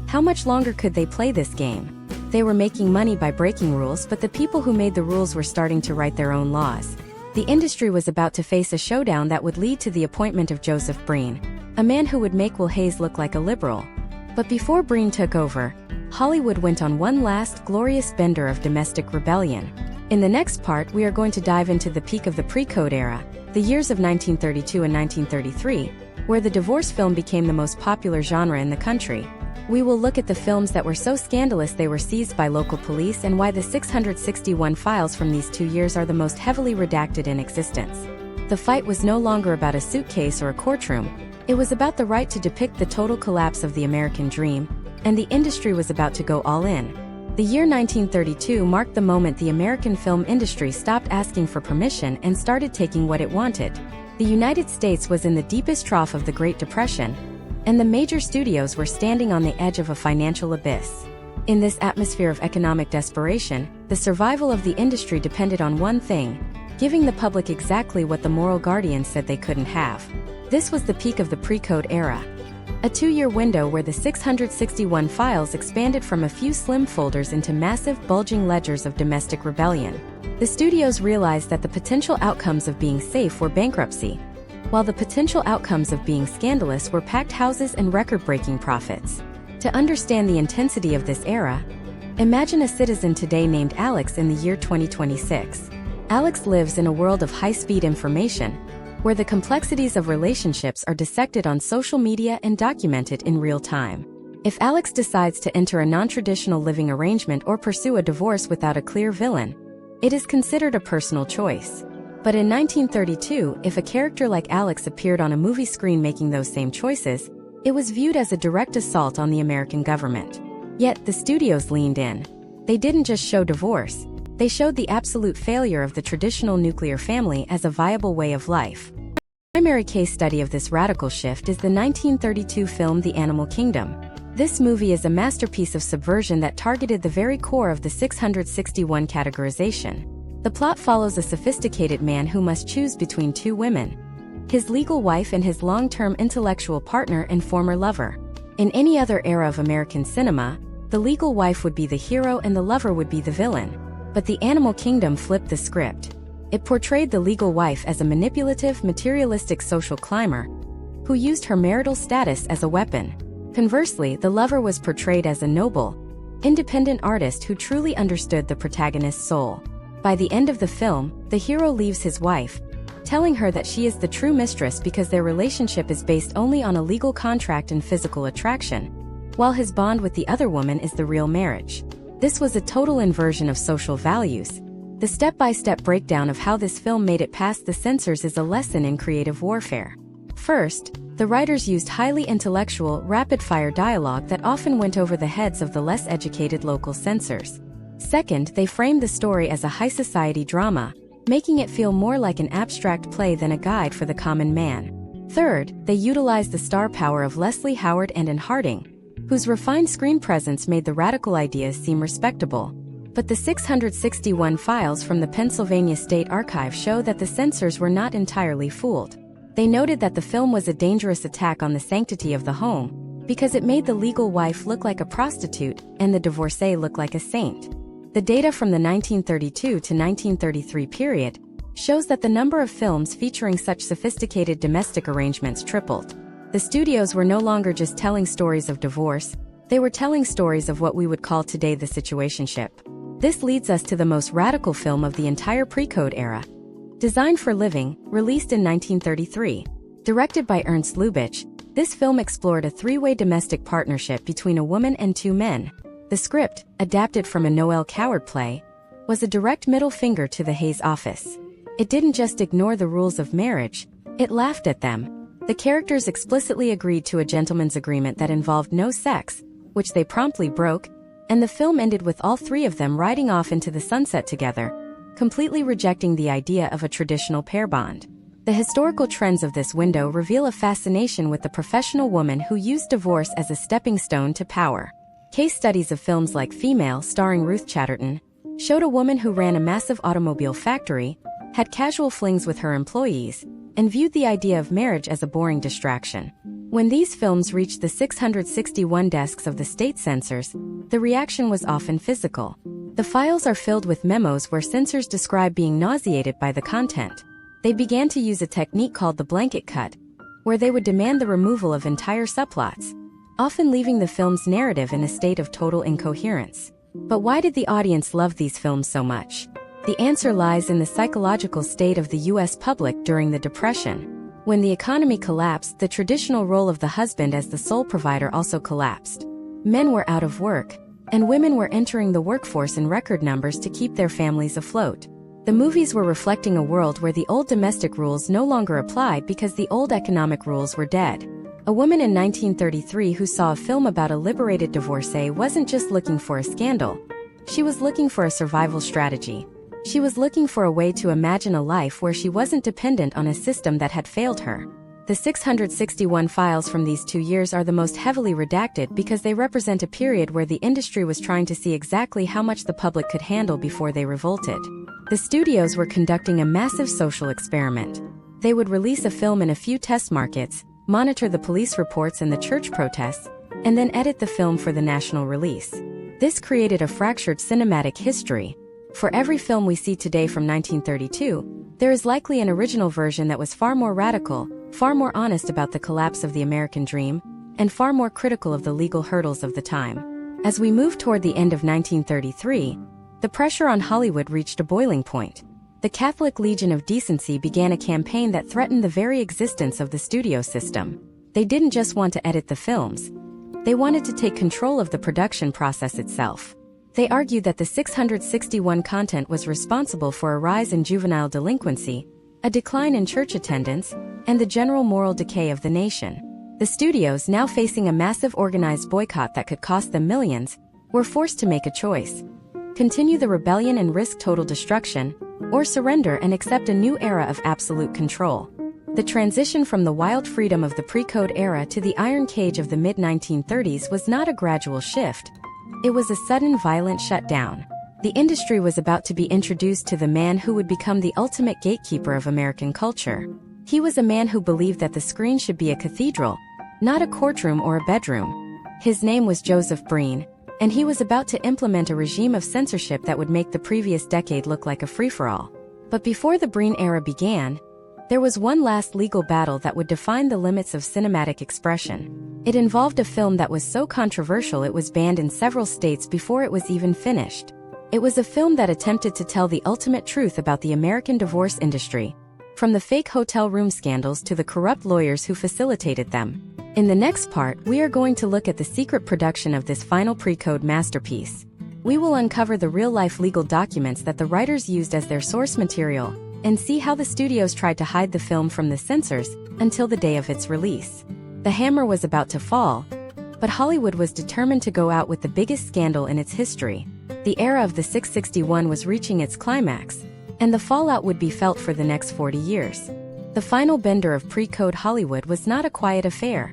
How much longer could they play this game? They were making money by breaking rules, but the people who made the rules were starting to write their own laws. The industry was about to face a showdown that would lead to the appointment of Joseph Breen, a man who would make Will Hayes look like a liberal. But before Breen took over, Hollywood went on one last glorious bender of domestic rebellion. In the next part, we are going to dive into the peak of the pre-code era, the years of 1932 and 1933, where the divorce film became the most popular genre in the country. We will look at the films that were so scandalous they were seized by local police and why the 661 files from these 2 years are the most heavily redacted in existence. The fight was no longer about a suitcase or a courtroom. It was about the right to depict the total collapse of the American dream, and the industry was about to go all in. The year 1932 marked the moment the American film industry stopped asking for permission and started taking what it wanted. The United States was in the deepest trough of the Great Depression, and the major studios were standing on the edge of a financial abyss. In this atmosphere of economic desperation, the survival of the industry depended on one thing: giving the public exactly what the moral guardians said they couldn't have. This was the peak of the pre-code era. A 2-year window where the 661 files expanded from a few slim folders into massive, bulging ledgers of domestic rebellion. The studios realized that the potential outcomes of being safe were bankruptcy, while the potential outcomes of being scandalous were packed houses and record-breaking profits. To understand the intensity of this era, imagine a citizen today named Alex in the year 2026. Alex lives in a world of high-speed information, where the complexities of relationships are dissected on social media and documented in real time. If Alex decides to enter a non-traditional living arrangement or pursue a divorce without a clear villain, it is considered a personal choice. But in 1932, if a character like Alex appeared on a movie screen making those same choices, it was viewed as a direct assault on the American government. Yet, the studios leaned in. They didn't just show divorce, they showed the absolute failure of the traditional nuclear family as a viable way of life. The primary case study of this radical shift is the 1932 film The Animal Kingdom. This movie is a masterpiece of subversion that targeted the very core of the 661 categorization. The plot follows a sophisticated man who must choose between two women: his legal wife and his long-term intellectual partner and former lover. In any other era of American cinema, the legal wife would be the hero and the lover would be the villain. But The Animal Kingdom flipped the script. It portrayed the legal wife as a manipulative, materialistic social climber who used her marital status as a weapon. Conversely, the lover was portrayed as a noble, independent artist who truly understood the protagonist's soul. By the end of the film, the hero leaves his wife, telling her that she is the true mistress because their relationship is based only on a legal contract and physical attraction, while his bond with the other woman is the real marriage. This was a total inversion of social values. The step-by-step breakdown of how this film made it past the censors is a lesson in creative warfare. First, the writers used highly intellectual, rapid-fire dialogue that often went over the heads of the less educated local censors. Second, they framed the story as a high-society drama, making it feel more like an abstract play than a guide for the common man. Third, they utilized the star power of Leslie Howard and Anne Harding, whose refined screen presence made the radical ideas seem respectable. But the 661 files from the Pennsylvania State Archive show that the censors were not entirely fooled. They noted that the film was a dangerous attack on the sanctity of the home, because it made the legal wife look like a prostitute and the divorcee look like a saint. The data from the 1932 to 1933 period shows that the number of films featuring such sophisticated domestic arrangements tripled. The studios were no longer just telling stories of divorce, they were telling stories of what we would call today the situationship. This leads us to the most radical film of the entire pre-code era. Designed for Living, released in 1933. Directed by Ernst Lubitsch, this film explored a three-way domestic partnership between a woman and two men. The script, adapted from a Noel Coward play, was a direct middle finger to the Hayes office. It didn't just ignore the rules of marriage, it laughed at them. The characters explicitly agreed to a gentleman's agreement that involved no sex, which they promptly broke, and the film ended with all three of them riding off into the sunset together, completely rejecting the idea of a traditional pair bond. The historical trends of this window reveal a fascination with the professional woman who used divorce as a stepping stone to power. Case studies of films like Female, starring Ruth Chatterton, showed a woman who ran a massive automobile factory, had casual flings with her employees, and viewed the idea of marriage as a boring distraction. When these films reached the 661 desks of the state censors, the reaction was often physical. The files are filled with memos where censors describe being nauseated by the content. They began to use a technique called the blanket cut, where they would demand the removal of entire subplots, often leaving the film's narrative in a state of total incoherence. But why did the audience love these films so much? The answer lies in the psychological state of the US public during the Depression. When the economy collapsed, the traditional role of the husband as the sole provider also collapsed. Men were out of work, and women were entering the workforce in record numbers to keep their families afloat. The movies were reflecting a world where the old domestic rules no longer applied because the old economic rules were dead. A woman in 1933 who saw a film about a liberated divorcee wasn't just looking for a scandal. She was looking for a survival strategy. She was looking for a way to imagine a life where she wasn't dependent on a system that had failed her. The 661 files from these 2 years are the most heavily redacted because they represent a period where the industry was trying to see exactly how much the public could handle before they revolted. The studios were conducting a massive social experiment. They would release a film in a few test markets, monitor the police reports and the church protests, and then edit the film for the national release. This created a fractured cinematic history. For every film we see today from 1932, there is likely an original version that was far more radical, far more honest about the collapse of the American dream, and far more critical of the legal hurdles of the time. As we move toward the end of 1933, the pressure on Hollywood reached a boiling point. The Catholic Legion of Decency began a campaign that threatened the very existence of the studio system. They didn't just want to edit the films. They wanted to take control of the production process itself. They argued that the 661 content was responsible for a rise in juvenile delinquency, a decline in church attendance, and the general moral decay of the nation. The studios, now facing a massive organized boycott that could cost them millions, were forced to make a choice. Continue the rebellion and risk total destruction, or surrender and accept a new era of absolute control. The transition from the wild freedom of the pre-code era to the iron cage of the mid-1930s was not a gradual shift. It was a sudden, violent shutdown. The industry was about to be introduced to the man who would become the ultimate gatekeeper of American culture. He was a man who believed that the screen should be a cathedral, not a courtroom or a bedroom. His name was Joseph Breen, and he was about to implement a regime of censorship that would make the previous decade look like a free-for-all. But before the Breen era began, there was one last legal battle that would define the limits of cinematic expression. It involved a film that was so controversial it was banned in several states before it was even finished. It was a film that attempted to tell the ultimate truth about the American divorce industry, from the fake hotel room scandals to the corrupt lawyers who facilitated them. In the next part, we are going to look at the secret production of this final pre-code masterpiece. We will uncover the real-life legal documents that the writers used as their source material, and see how the studios tried to hide the film from the censors until the day of its release. The hammer was about to fall, but Hollywood was determined to go out with the biggest scandal in its history. The era of the 661 was reaching its climax, and the fallout would be felt for the next 40 years. The final bender of pre-code Hollywood was not a quiet affair.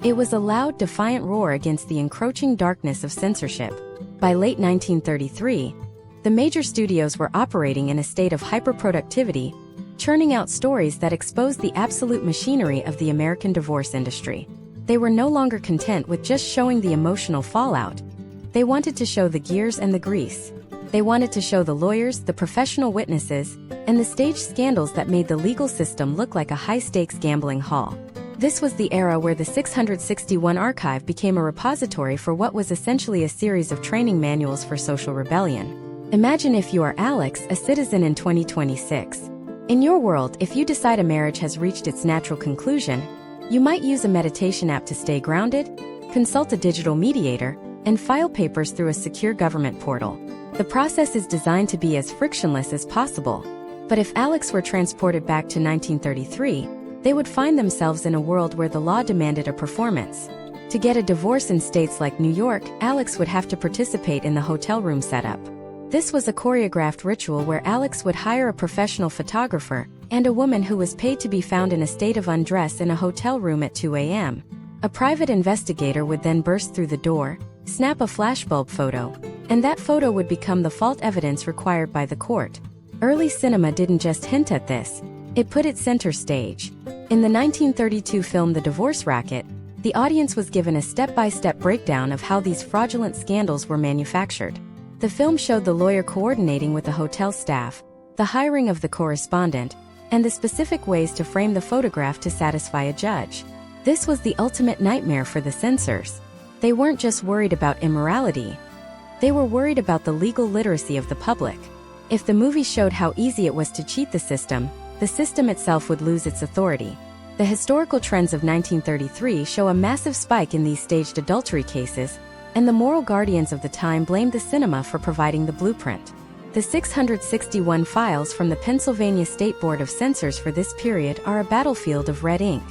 It was a loud, defiant roar against the encroaching darkness of censorship. By late 1933, the major studios were operating in a state of hyperproductivity, churning out stories that exposed the absolute machinery of the American divorce industry. They were no longer content with just showing the emotional fallout. They wanted to show the gears and the grease. They wanted to show the lawyers, the professional witnesses, and the staged scandals that made the legal system look like a high-stakes gambling hall. This was the era where the 661 archive became a repository for what was essentially a series of training manuals for social rebellion. Imagine if you are Alex, a citizen in 2026. In your world, if you decide a marriage has reached its natural conclusion, you might use a meditation app to stay grounded, consult a digital mediator, and file papers through a secure government portal. The process is designed to be as frictionless as possible. But if Alex were transported back to 1933, they would find themselves in a world where the law demanded a performance. To get a divorce in states like New York, Alex would have to participate in the hotel room setup. This was a choreographed ritual where Alex would hire a professional photographer and a woman who was paid to be found in a state of undress in a hotel room at 2 a.m. A private investigator would then burst through the door, snap a flashbulb photo, and that photo would become the fault evidence required by the court. Early cinema didn't just hint at this, it put it center stage. In the 1932 film The Divorce Racket, the audience was given a step-by-step breakdown of how these fraudulent scandals were manufactured. The film showed the lawyer coordinating with the hotel staff, the hiring of the correspondent, and the specific ways to frame the photograph to satisfy a judge. This was the ultimate nightmare for the censors. They weren't just worried about immorality. They were worried about the legal literacy of the public. If the movie showed how easy it was to cheat the system itself would lose its authority. The historical trends of 1933 show a massive spike in these staged adultery cases, and the moral guardians of the time blamed the cinema for providing the blueprint. The 661 files from the Pennsylvania State Board of Censors for this period are a battlefield of red ink.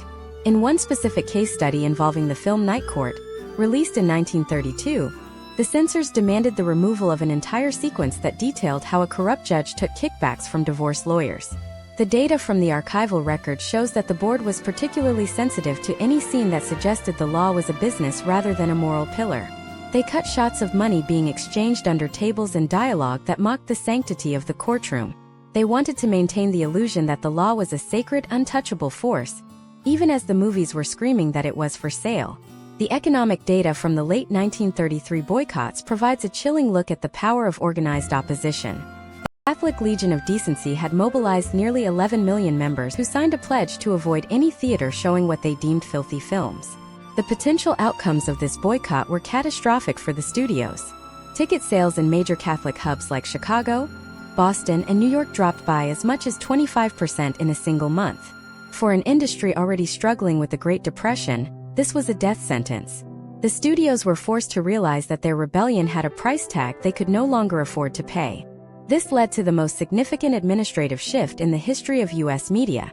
In one specific case study involving the film Night Court, released in 1932, the censors demanded the removal of an entire sequence that detailed how a corrupt judge took kickbacks from divorce lawyers. The data from the archival record shows that the board was particularly sensitive to any scene that suggested the law was a business rather than a moral pillar. They cut shots of money being exchanged under tables and dialogue that mocked the sanctity of the courtroom. They wanted to maintain the illusion that the law was a sacred, untouchable force, even as the movies were screaming that it was for sale. The economic data from the late 1933 boycotts provides a chilling look at the power of organized opposition. The Catholic Legion of Decency had mobilized nearly 11 million members who signed a pledge to avoid any theater showing what they deemed filthy films. The potential outcomes of this boycott were catastrophic for the studios. Ticket sales in major Catholic hubs like Chicago, Boston, and New York dropped by as much as 25% in a single month. For an industry already struggling with the Great Depression, this was a death sentence. The studios were forced to realize that their rebellion had a price tag they could no longer afford to pay. This led to the most significant administrative shift in the history of U.S. media: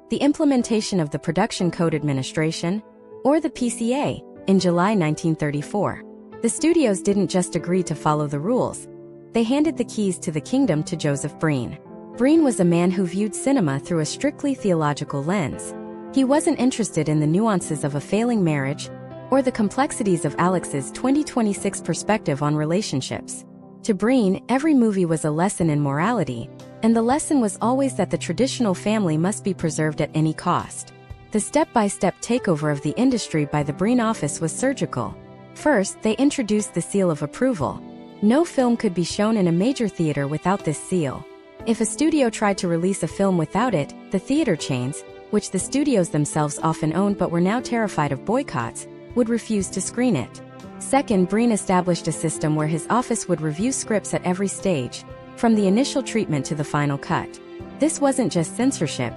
the implementation of the Production Code Administration, or the PCA, in July 1934. The studios didn't just agree to follow the rules. They handed the keys to the kingdom to Joseph Breen. Breen was a man who viewed cinema through a strictly theological lens. He wasn't interested in the nuances of a failing marriage or the complexities of Alex's 2026 perspective on relationships. To Breen, every movie was a lesson in morality, and the lesson was always that the traditional family must be preserved at any cost. The step-by-step takeover of the industry by the Breen office was surgical. First, they introduced the seal of approval. No film could be shown in a major theater without this seal. If a studio tried to release a film without it, the theater chains, which the studios themselves often owned but were now terrified of boycotts, would refuse to screen it. Second, Breen established a system where his office would review scripts at every stage, from the initial treatment to the final cut. This wasn't just censorship,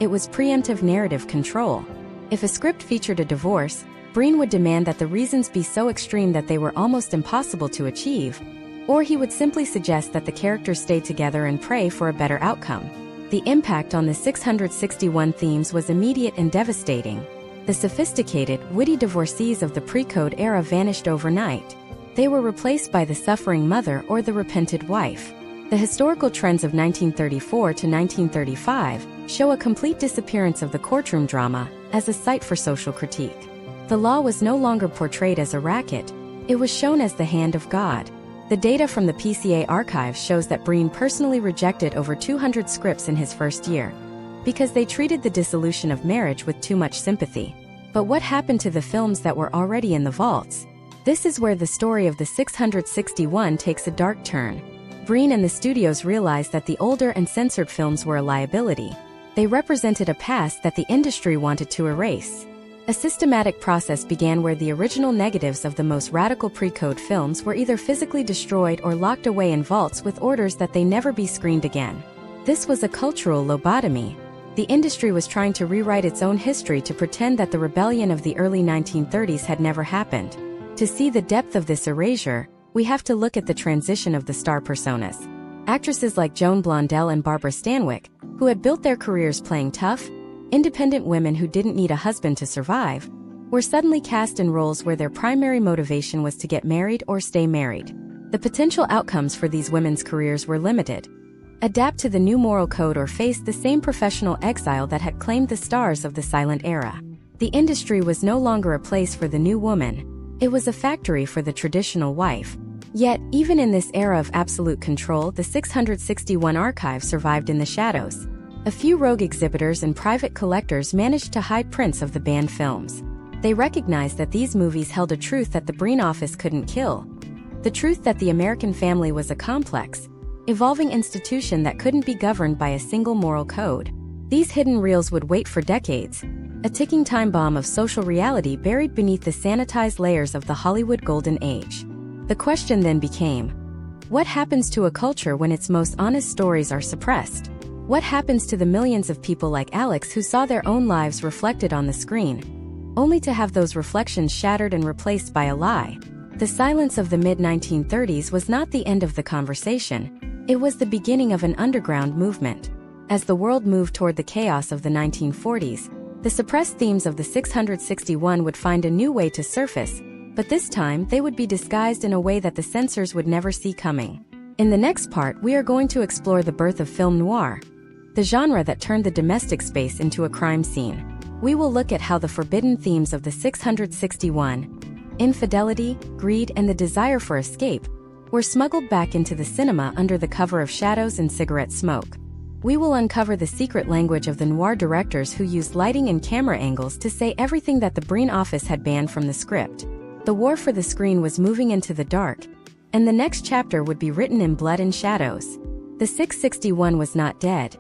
it was preemptive narrative control. If a script featured a divorce, Breen would demand that the reasons be so extreme that they were almost impossible to achieve, or he would simply suggest that the characters stay together and pray for a better outcome. The impact on the 661 themes was immediate and devastating. The sophisticated, witty divorcees of the pre-code era vanished overnight. They were replaced by the suffering mother or the repented wife. The historical trends of 1934 to 1935 show a complete disappearance of the courtroom drama as a site for social critique. The law was no longer portrayed as a racket, it was shown as the hand of God. The data from the PCA archives shows that Breen personally rejected over 200 scripts in his first year, because they treated the dissolution of marriage with too much sympathy. But what happened to the films that were already in the vaults? This is where the story of the 661 takes a dark turn. Breen and the studios realized that the older and censored films were a liability. They represented a past that the industry wanted to erase. A systematic process began where the original negatives of the most radical pre-code films were either physically destroyed or locked away in vaults with orders that they never be screened again. This was a cultural lobotomy. The industry was trying to rewrite its own history to pretend that the rebellion of the early 1930s had never happened. To see the depth of this erasure, we have to look at the transition of the star personas. Actresses like Joan Blondell and Barbara Stanwyck, who had built their careers playing tough, independent women who didn't need a husband to survive, were suddenly cast in roles where their primary motivation was to get married or stay married. The potential outcomes for these women's careers were limited. Adapt to the new moral code or face the same professional exile that had claimed the stars of the silent era. The industry was no longer a place for the new woman. It was a factory for the traditional wife. Yet, even in this era of absolute control, the 661 archive survived in the shadows. A few rogue exhibitors and private collectors managed to hide prints of the banned films. They recognized that these movies held a truth that the Breen office couldn't kill. The truth that the American family was a complex, evolving institution that couldn't be governed by a single moral code. These hidden reels would wait for decades, a ticking time bomb of social reality buried beneath the sanitized layers of the Hollywood Golden Age. The question then became, what happens to a culture when its most honest stories are suppressed? What happens to the millions of people like Alex who saw their own lives reflected on the screen, only to have those reflections shattered and replaced by a lie? The silence of the mid-1930s was not the end of the conversation. It was the beginning of an underground movement. As the world moved toward the chaos of the 1940s, the suppressed themes of the 661 would find a new way to surface, but this time they would be disguised in a way that the censors would never see coming. In the next part, we are going to explore the birth of film noir, the genre that turned the domestic space into a crime scene. We will look at how the forbidden themes of the 661, infidelity, greed, and the desire for escape, were smuggled back into the cinema under the cover of shadows and cigarette smoke. We will uncover the secret language of the noir directors who used lighting and camera angles to say everything that the Breen office had banned from the script. The war for the screen was moving into the dark, and the next chapter would be written in blood and shadows. The 661 was not dead.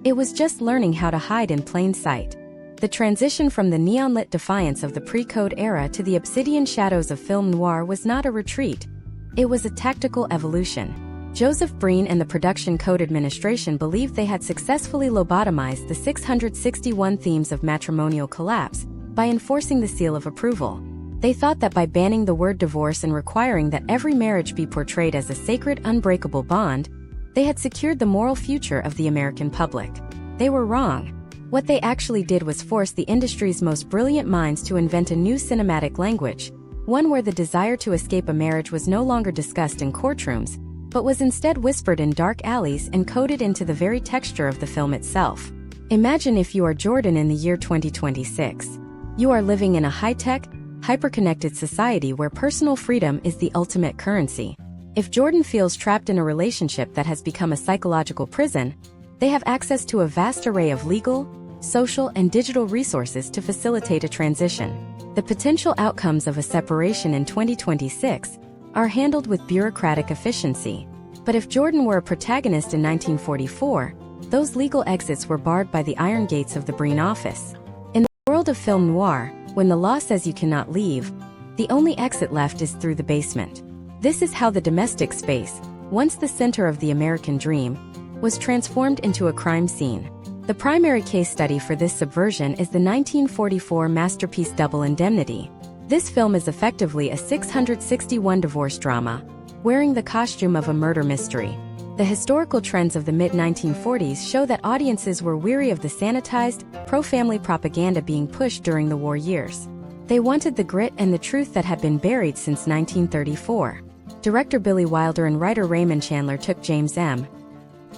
It was just learning how to hide in plain sight. The transition from the neon-lit defiance of the pre-code era to the obsidian shadows of film noir was not a retreat. It was a tactical evolution. Joseph Breen and the Production Code Administration believed they had successfully lobotomized the 661 themes of matrimonial collapse by enforcing the seal of approval. They thought that by banning the word divorce and requiring that every marriage be portrayed as a sacred, unbreakable bond, they had secured the moral future of the American public. They were wrong. What they actually did was force the industry's most brilliant minds to invent a new cinematic language, one where the desire to escape a marriage was no longer discussed in courtrooms, but was instead whispered in dark alleys and coded into the very texture of the film itself. Imagine if you are Jordan in the year 2026. You are living in a high-tech, hyper-connected society where personal freedom is the ultimate currency. If Jordan feels trapped in a relationship that has become a psychological prison, they have access to a vast array of legal, social, and digital resources to facilitate a transition. The potential outcomes of a separation in 2026 are handled with bureaucratic efficiency. But if Jordan were a protagonist in 1944, those legal exits were barred by the iron gates of the Breen office. In the world of film noir, when the law says you cannot leave, the only exit left is through the basement. This is how the domestic space, once the center of the American dream, was transformed into a crime scene. The primary case study for this subversion is the 1944 masterpiece Double Indemnity. This film is effectively a 661 divorce drama, wearing the costume of a murder mystery. The historical trends of the mid-1940s show that audiences were weary of the sanitized, pro-family propaganda being pushed during the war years. They wanted the grit and the truth that had been buried since 1934. Director Billy Wilder and writer Raymond Chandler took James M.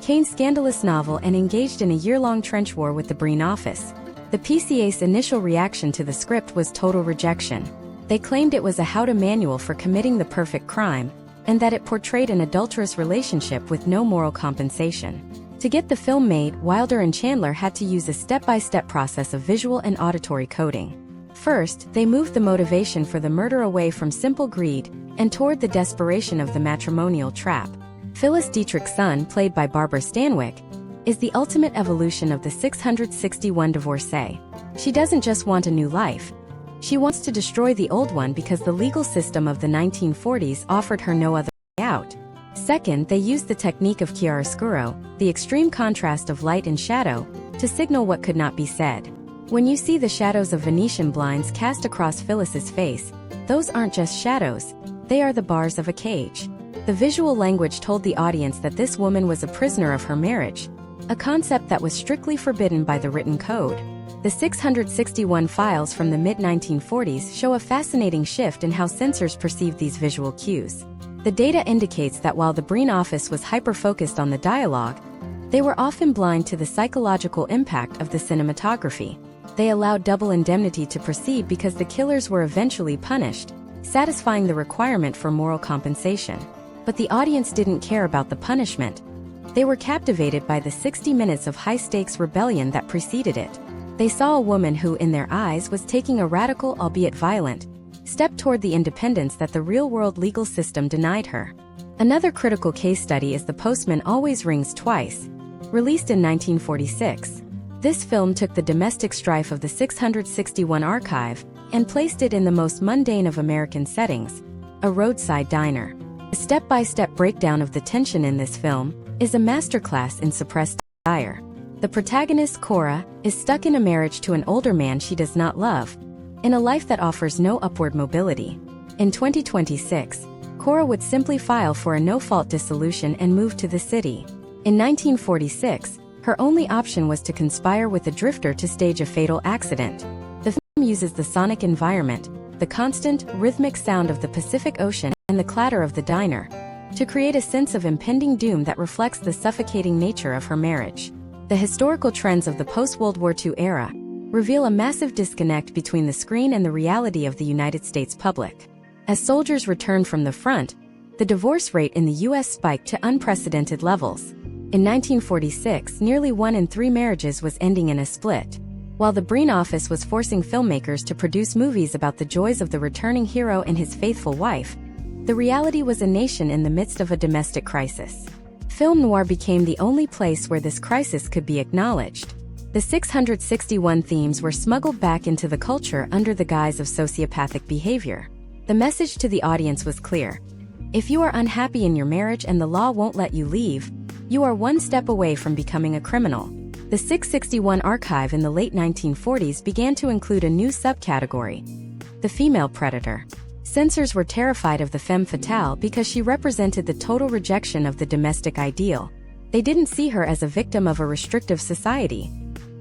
Cain's scandalous novel and engaged in a year-long trench war with the Breen office. The PCA's initial reaction to the script was total rejection. They claimed it was a how-to manual for committing the perfect crime, and that it portrayed an adulterous relationship with no moral compensation. To get the film made, Wilder and Chandler had to use a step-by-step process of visual and auditory coding. First, they moved the motivation for the murder away from simple greed and toward the desperation of the matrimonial trap. Phyllis Dietrich's son, played by Barbara Stanwyck, is the ultimate evolution of the 661 divorcee. She doesn't just want a new life. She wants to destroy the old one because the legal system of the 1940s offered her no other way out. Second, they used the technique of chiaroscuro, the extreme contrast of light and shadow, to signal what could not be said. When you see the shadows of Venetian blinds cast across Phyllis's face, those aren't just shadows, they are the bars of a cage. The visual language told the audience that this woman was a prisoner of her marriage, a concept that was strictly forbidden by the written code. The 661 files from the mid-1940s show a fascinating shift in how censors perceived these visual cues. The data indicates that while the Breen office was hyper-focused on the dialogue, they were often blind to the psychological impact of the cinematography. They allowed Double Indemnity to proceed because the killers were eventually punished, satisfying the requirement for moral compensation. But the audience didn't care about the punishment. They were captivated by the 60 minutes of high-stakes rebellion that preceded it. They saw a woman who, in their eyes, was taking a radical, albeit violent, step toward the independence that the real-world legal system denied her. Another critical case study is The Postman Always Rings Twice, released in 1946. This film took the domestic strife of the 661 archive and placed it in the most mundane of American settings, a roadside diner. A step-by-step breakdown of the tension in this film is a masterclass in suppressed desire. The protagonist, Cora, is stuck in a marriage to an older man she does not love, in a life that offers no upward mobility. In 2026, Cora would simply file for a no-fault dissolution and move to the city. In 1946, her only option was to conspire with a drifter to stage a fatal accident. The film uses the sonic environment, the constant, rhythmic sound of the Pacific Ocean, and the clatter of the diner, to create a sense of impending doom that reflects the suffocating nature of her marriage. The historical trends of the post-World War II era reveal a massive disconnect between the screen and the reality of the United States public. As soldiers returned from the front, the divorce rate in the U.S. spiked to unprecedented levels. In 1946, nearly 1 in 3 marriages was ending in a split. While the Breen office was forcing filmmakers to produce movies about the joys of the returning hero and his faithful wife, the reality was a nation in the midst of a domestic crisis. Film noir became the only place where this crisis could be acknowledged. The 661 themes were smuggled back into the culture under the guise of sociopathic behavior. The message to the audience was clear. If you are unhappy in your marriage and the law won't let you leave, you are one step away from becoming a criminal. The 661 archive in the late 1940s began to include a new subcategory: the female predator. Censors were terrified of the femme fatale because she represented the total rejection of the domestic ideal. They didn't see her as a victim of a restrictive society.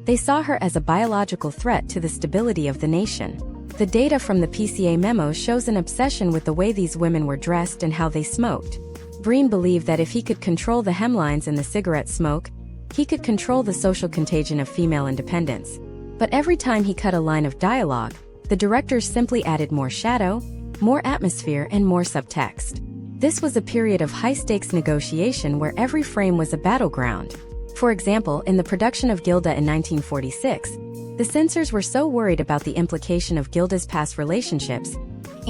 They saw her as a biological threat to the stability of the nation. The data from the PCA memos shows an obsession with the way these women were dressed and how they smoked. Breen believed that if he could control the hemlines and the cigarette smoke, he could control the social contagion of female independence. But every time he cut a line of dialogue, the directors simply added more shadow, more atmosphere, and more subtext. This was a period of high-stakes negotiation where every frame was a battleground. For example, in the production of Gilda in 1946, the censors were so worried about the implication of Gilda's past relationships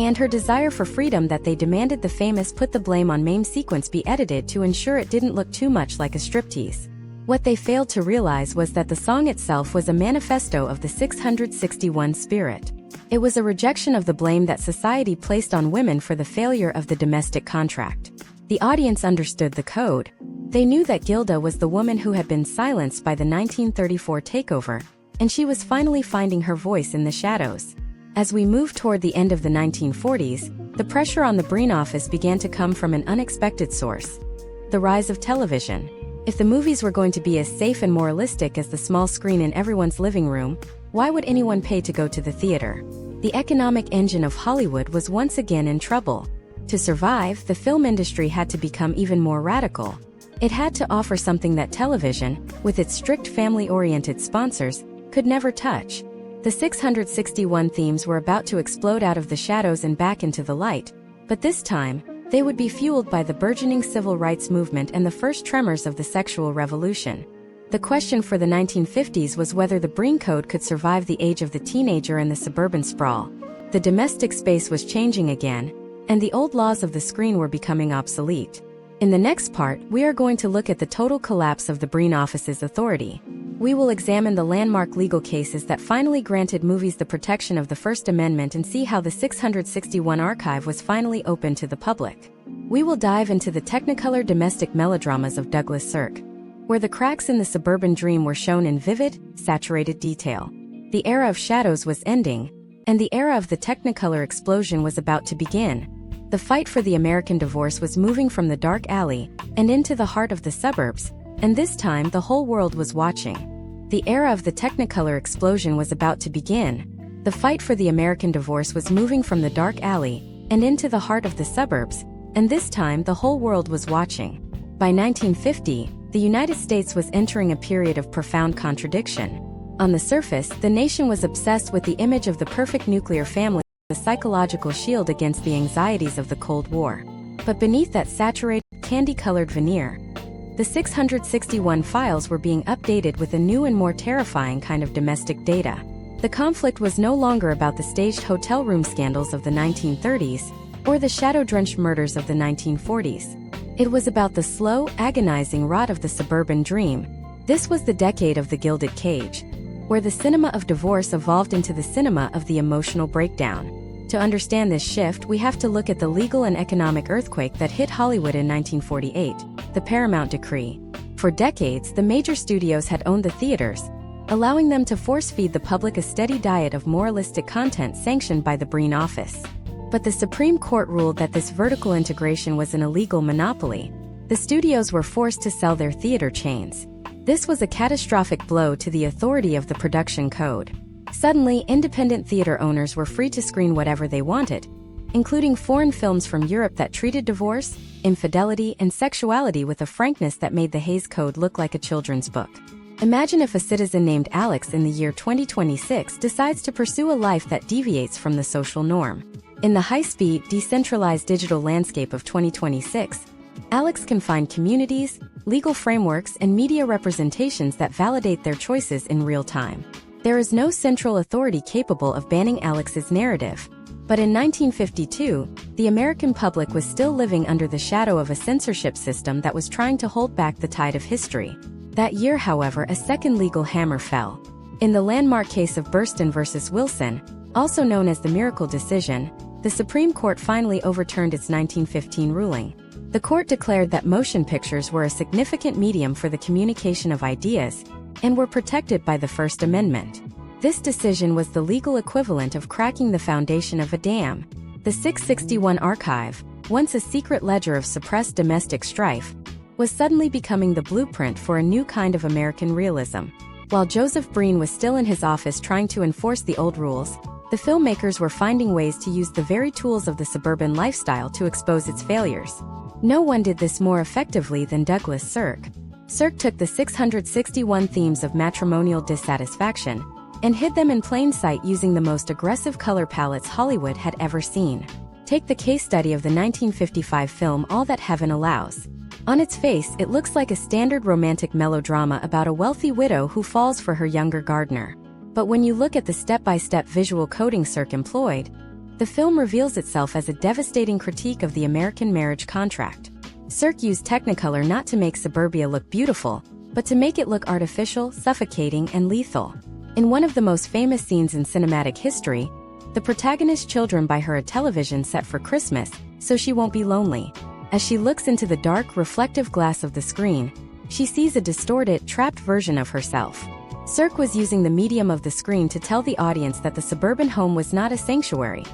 and her desire for freedom that they demanded the famous Put the Blame on Mame sequence be edited to ensure it didn't look too much like a striptease. What they failed to realize was that the song itself was a manifesto of the 661 spirit. It was a rejection of the blame that society placed on women for the failure of the domestic contract. The audience understood the code. They knew that Gilda was the woman who had been silenced by the 1934 takeover, and she was finally finding her voice in the shadows. As we moved toward the end of the 1940s, the pressure on the Breen office began to come from an unexpected source: the rise of television. If the movies were going to be as safe and moralistic as the small screen in everyone's living room, why would anyone pay to go to the theater? The economic engine of Hollywood was once again in trouble. To survive, the film industry had to become even more radical. It had to offer something that television, with its strict family-oriented sponsors, could never touch. The 661 themes were about to explode out of the shadows and back into the light, but this time, they would be fueled by the burgeoning civil rights movement and the first tremors of the sexual revolution. The question for the 1950s was whether the Breen Code could survive the age of the teenager and the suburban sprawl. The domestic space was changing again, and the old laws of the screen were becoming obsolete. In the next part, we are going to look at the total collapse of the Breen office's authority. We will examine the landmark legal cases that finally granted movies the protection of the First Amendment and see how the 661 archive was finally open to the public. We will dive into the Technicolor domestic melodramas of Douglas Sirk, where the cracks in the suburban dream were shown in vivid, saturated detail. The era of shadows was ending, and the era of the Technicolor explosion was about to begin. The fight for the American divorce was moving from the dark alley and into the heart of the suburbs, and this time the whole world was watching. The era of the Technicolor explosion was about to begin. The fight for the American divorce was moving from the dark alley and into the heart of the suburbs, and this time the whole world was watching. By 1950, the United States was entering a period of profound contradiction. On the surface, the nation was obsessed with the image of the perfect nuclear family, the psychological shield against the anxieties of the Cold War. But beneath that saturated, candy-colored veneer, the 661 files were being updated with a new and more terrifying kind of domestic data. The conflict was no longer about the staged hotel room scandals of the 1930s or the shadow-drenched murders of the 1940s. It was about the slow, agonizing rot of the suburban dream. This was the decade of the Gilded Cage, where the cinema of divorce evolved into the cinema of the emotional breakdown. To understand this shift, we have to look at the legal and economic earthquake that hit Hollywood in 1948, the Paramount Decree. For decades, the major studios had owned the theaters, allowing them to force-feed the public a steady diet of moralistic content sanctioned by the Breen office. But the Supreme Court ruled that this vertical integration was an illegal monopoly. The studios were forced to sell their theater chains. This was a catastrophic blow to the authority of the production code. Suddenly, independent theater owners were free to screen whatever they wanted, including foreign films from Europe that treated divorce, infidelity, and sexuality with a frankness that made the Hays Code look like a children's book. Imagine if a citizen named Alex in the year 2026 decides to pursue a life that deviates from the social norm. In the high-speed, decentralized digital landscape of 2026, Alex can find communities, legal frameworks, and media representations that validate their choices in real time. There is no central authority capable of banning Alex's narrative. But in 1952, the American public was still living under the shadow of a censorship system that was trying to hold back the tide of history. That year, however, a second legal hammer fell. In the landmark case of Burston versus Wilson, also known as the Miracle Decision, the Supreme Court finally overturned its 1915 ruling. The court declared that motion pictures were a significant medium for the communication of ideas and were protected by the First Amendment. This decision was the legal equivalent of cracking the foundation of a dam. The 661 archive, once a secret ledger of suppressed domestic strife, was suddenly becoming the blueprint for a new kind of American realism. While Joseph Breen was still in his office trying to enforce the old rules, the filmmakers were finding ways to use the very tools of the suburban lifestyle to expose its failures. No one did this more effectively than Douglas Sirk. Sirk took the 661 themes of matrimonial dissatisfaction and hid them in plain sight using the most aggressive color palettes Hollywood had ever seen. Take the case study of the 1955 film All That Heaven Allows. On its face, it looks like a standard romantic melodrama about a wealthy widow who falls for her younger gardener. But when you look at the step-by-step visual coding Sirk employed, The film reveals itself as a devastating critique of the American marriage contract. Cirque used Technicolor not to make suburbia look beautiful, but to make it look artificial, suffocating, and lethal. In one of the most famous scenes in cinematic history, the protagonist's children buy her a television set for Christmas, so she won't be lonely. As she looks into the dark, reflective glass of the screen, she sees a distorted, trapped version of herself. Cirque was using the medium of the screen to tell the audience that the suburban home was not a sanctuary.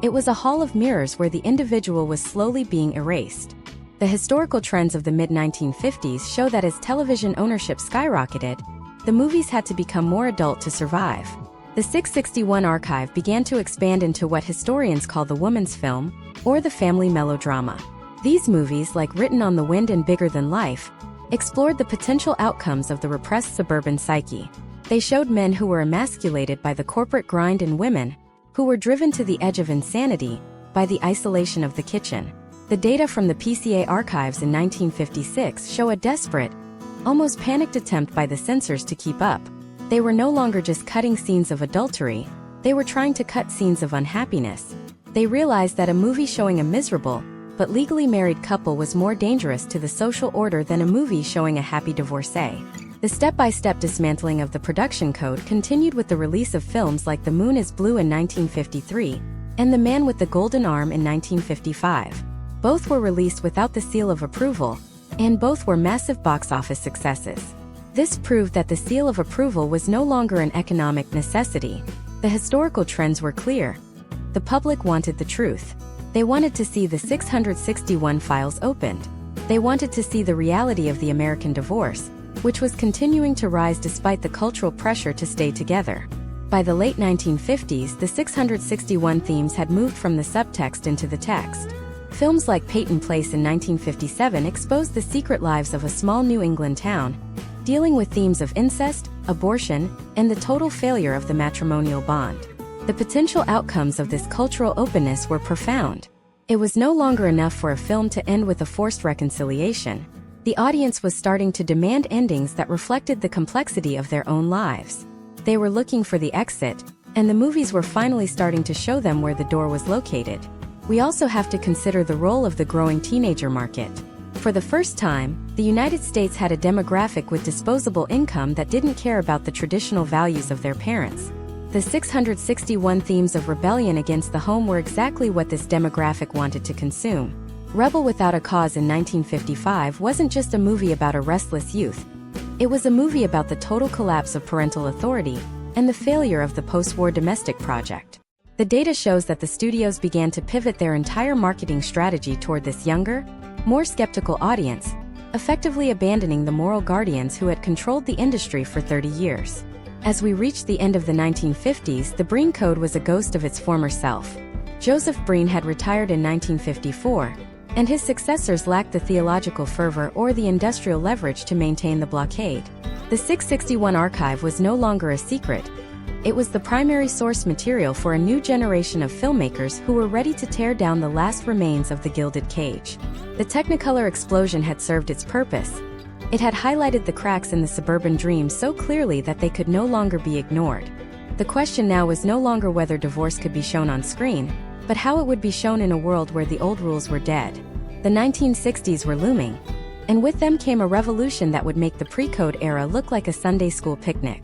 It was a hall of mirrors where the individual was slowly being erased. The historical trends of the mid-1950s show that as television ownership skyrocketed, the movies had to become more adult to survive. The 661 archive began to expand into what historians call the woman's film, or the family melodrama. These movies, like Written on the Wind and Bigger Than Life, explored the potential outcomes of the repressed suburban psyche. They showed men who were emasculated by the corporate grind and women who were driven to the edge of insanity by the isolation of the kitchen. The data from the PCA archives in 1956 show a desperate, almost panicked attempt by the censors to keep up. They were no longer just cutting scenes of adultery, they were trying to cut scenes of unhappiness. They realized that a movie showing a miserable, but legally married couple was more dangerous to the social order than a movie showing a happy divorcee. The step-by-step dismantling of the production code continued with the release of films like The Moon is Blue in 1953 and The Man with the Golden Arm in 1955. Both were released without the seal of approval, and both were massive box office successes. This proved that the seal of approval was no longer an economic necessity. The historical trends were clear. The public wanted the truth. They wanted to see the 661 files opened. They wanted to see the reality of the American divorce, which was continuing to rise despite the cultural pressure to stay together. By the late 1950s, the 661 themes had moved from the subtext into the text. Films like Peyton Place in 1957 exposed the secret lives of a small New England town, dealing with themes of incest, abortion, and the total failure of the matrimonial bond. The potential outcomes of this cultural openness were profound. It was no longer enough for a film to end with a forced reconciliation. The audience was starting to demand endings that reflected the complexity of their own lives. They were looking for the exit, and the movies were finally starting to show them where the door was located. We also have to consider the role of the growing teenager market. For the first time, the United States had a demographic with disposable income that didn't care about the traditional values of their parents. The 661 themes of rebellion against the home were exactly what this demographic wanted to consume. Rebel Without a Cause in 1955 wasn't just a movie about a restless youth. It was a movie about the total collapse of parental authority and the failure of the post-war domestic project. The data shows that the studios began to pivot their entire marketing strategy toward this younger, more skeptical audience, effectively abandoning the moral guardians who had controlled the industry for 30 years. As we reached the end of the 1950s, the Breen Code was a ghost of its former self. Joseph Breen had retired in 1954, and his successors lacked the theological fervor or the industrial leverage to maintain the blockade. The 661 archive was no longer a secret. It was the primary source material for a new generation of filmmakers who were ready to tear down the last remains of the Gilded Cage. The Technicolor explosion had served its purpose. It had highlighted the cracks in the suburban dream so clearly that they could no longer be ignored. The question now was no longer whether divorce could be shown on screen, but how it would be shown in a world where the old rules were dead. The 1960s were looming, and with them came a revolution that would make the pre-code era look like a Sunday school picnic.